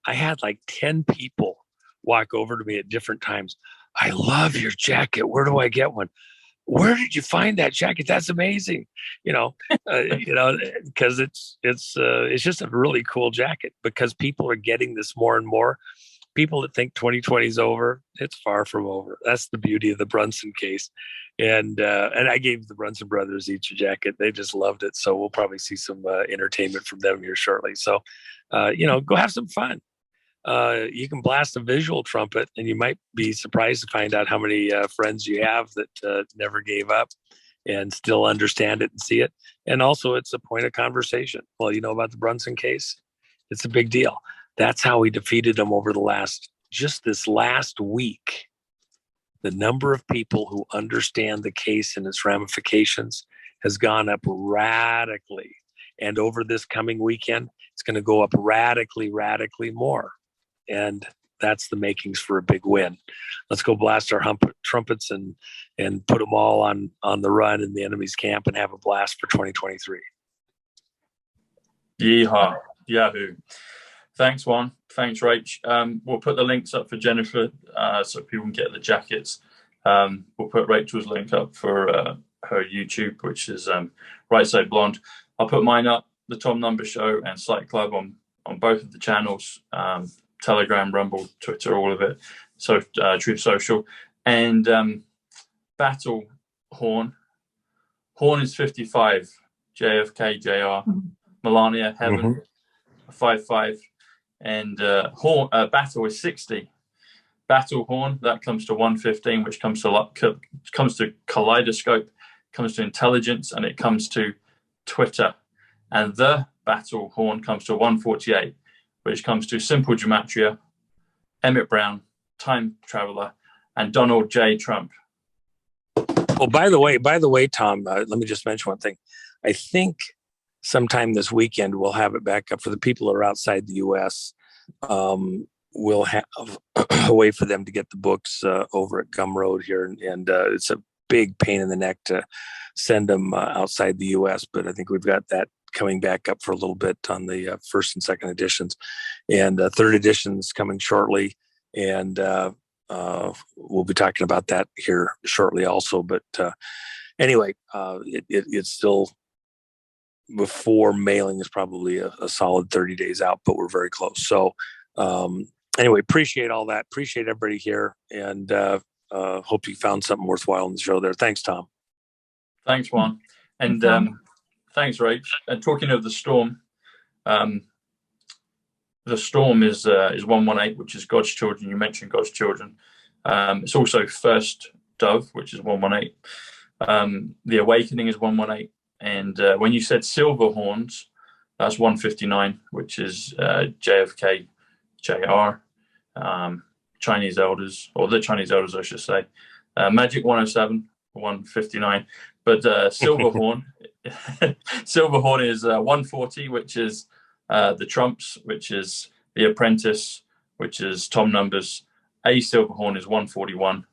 I had like 10 people walk over to me at different times. I love your jacket. Where do I get one? Where did you find that jacket? That's amazing. Because it's just a really cool jacket, because people are getting this more and more. People that think 2020 is over, it's far from over. That's the beauty of the Brunson case. And I gave the Brunson brothers each a jacket. They just loved it. So we'll probably see some entertainment from them here shortly. So, go have some fun. You can blast a visual trumpet, and you might be surprised to find out how many friends you have that never gave up and still understand it and see it. And also, it's a point of conversation. Well, you know about the Brunson case? It's a big deal. That's how we defeated them over this last week. The number of people who understand the case and its ramifications has gone up radically. And over this coming weekend, it's going to go up radically more. And that's the makings for a big win. Let's go blast our trumpets and put them all on the run in the enemy's camp and have a blast for 2023. Yeehaw. Yahoo. Thanks, Juan. Thanks, Rach. We'll put the links up for Jennifer so people can get the jackets. We'll put Rachel's link up for her YouTube, which is Writeside Blonde. I'll put mine up, the Tom Numbers Show and Psych Club on both of the channels, Telegram, Rumble, Twitter, all of it. So Truth Social. And Battle Horn. Horn is 55. JFK, JR. Melania, Heaven, 55. And Battle is 60. Battle Horn, that comes to 115, which comes to Kaleidoscope, comes to Intelligence, and it comes to Twitter. And the Battle Horn comes to 148, which comes to Simple Gematria, Emmett Brown, Time Traveler, and Donald J. Trump. Oh, by the way, Tom, let me just mention one thing. I think sometime this weekend we'll have it back up for the people who are outside the U.S. We'll have a way for them to get the books over at Gumroad here, and it's a big pain in the neck to send them outside the U.S. But I think we've got that coming back up for a little bit on the first and second editions, and third edition's coming shortly, and we'll be talking about that here shortly also. But anyway, it's still, before mailing is probably a solid 30 days out, but we're very close. So anyway, appreciate all that. Appreciate everybody here, and hope you found something worthwhile in the show there. Thanks, Tom. Thanks, Juan. And thanks, Rach. And talking of the storm is 118, which is God's children. You mentioned God's children. It's also First Dove, which is 118. The Awakening is 118. And when you said Silver Horns, that's 159, which is JFK, JR, Chinese Elders, or the Chinese Elders, I should say. Magic 107, 159. But Silver Horn, Silver Horn is 140, which is the Trumps, which is the Apprentice, which is Tom Numbers. A Silver Horn is 141.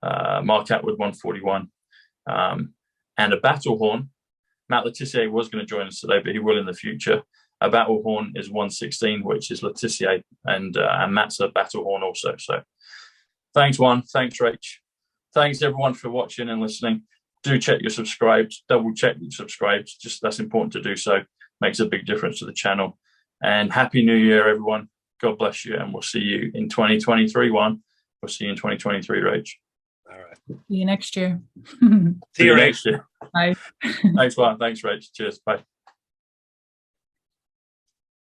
Mark Atwood 141. And a Battle Horn. Matt Letitia was going to join us today, but he will in the future. A Battle Horn is 116, which is Letitia, and Matt's a Battle Horn also. So thanks, Juan. Thanks, Rach. Thanks, everyone, for watching and listening. Do check you're subscribed. Double check you're subscribed. Just that's important to do so. Makes a big difference to the channel. And Happy New Year, everyone. God bless you, and we'll see you in 2023, Juan. We'll see you in 2023, Rach. All right. See you next year. See you next year. Bye. Thanks, Juan. Thanks, Rach. Cheers. Bye.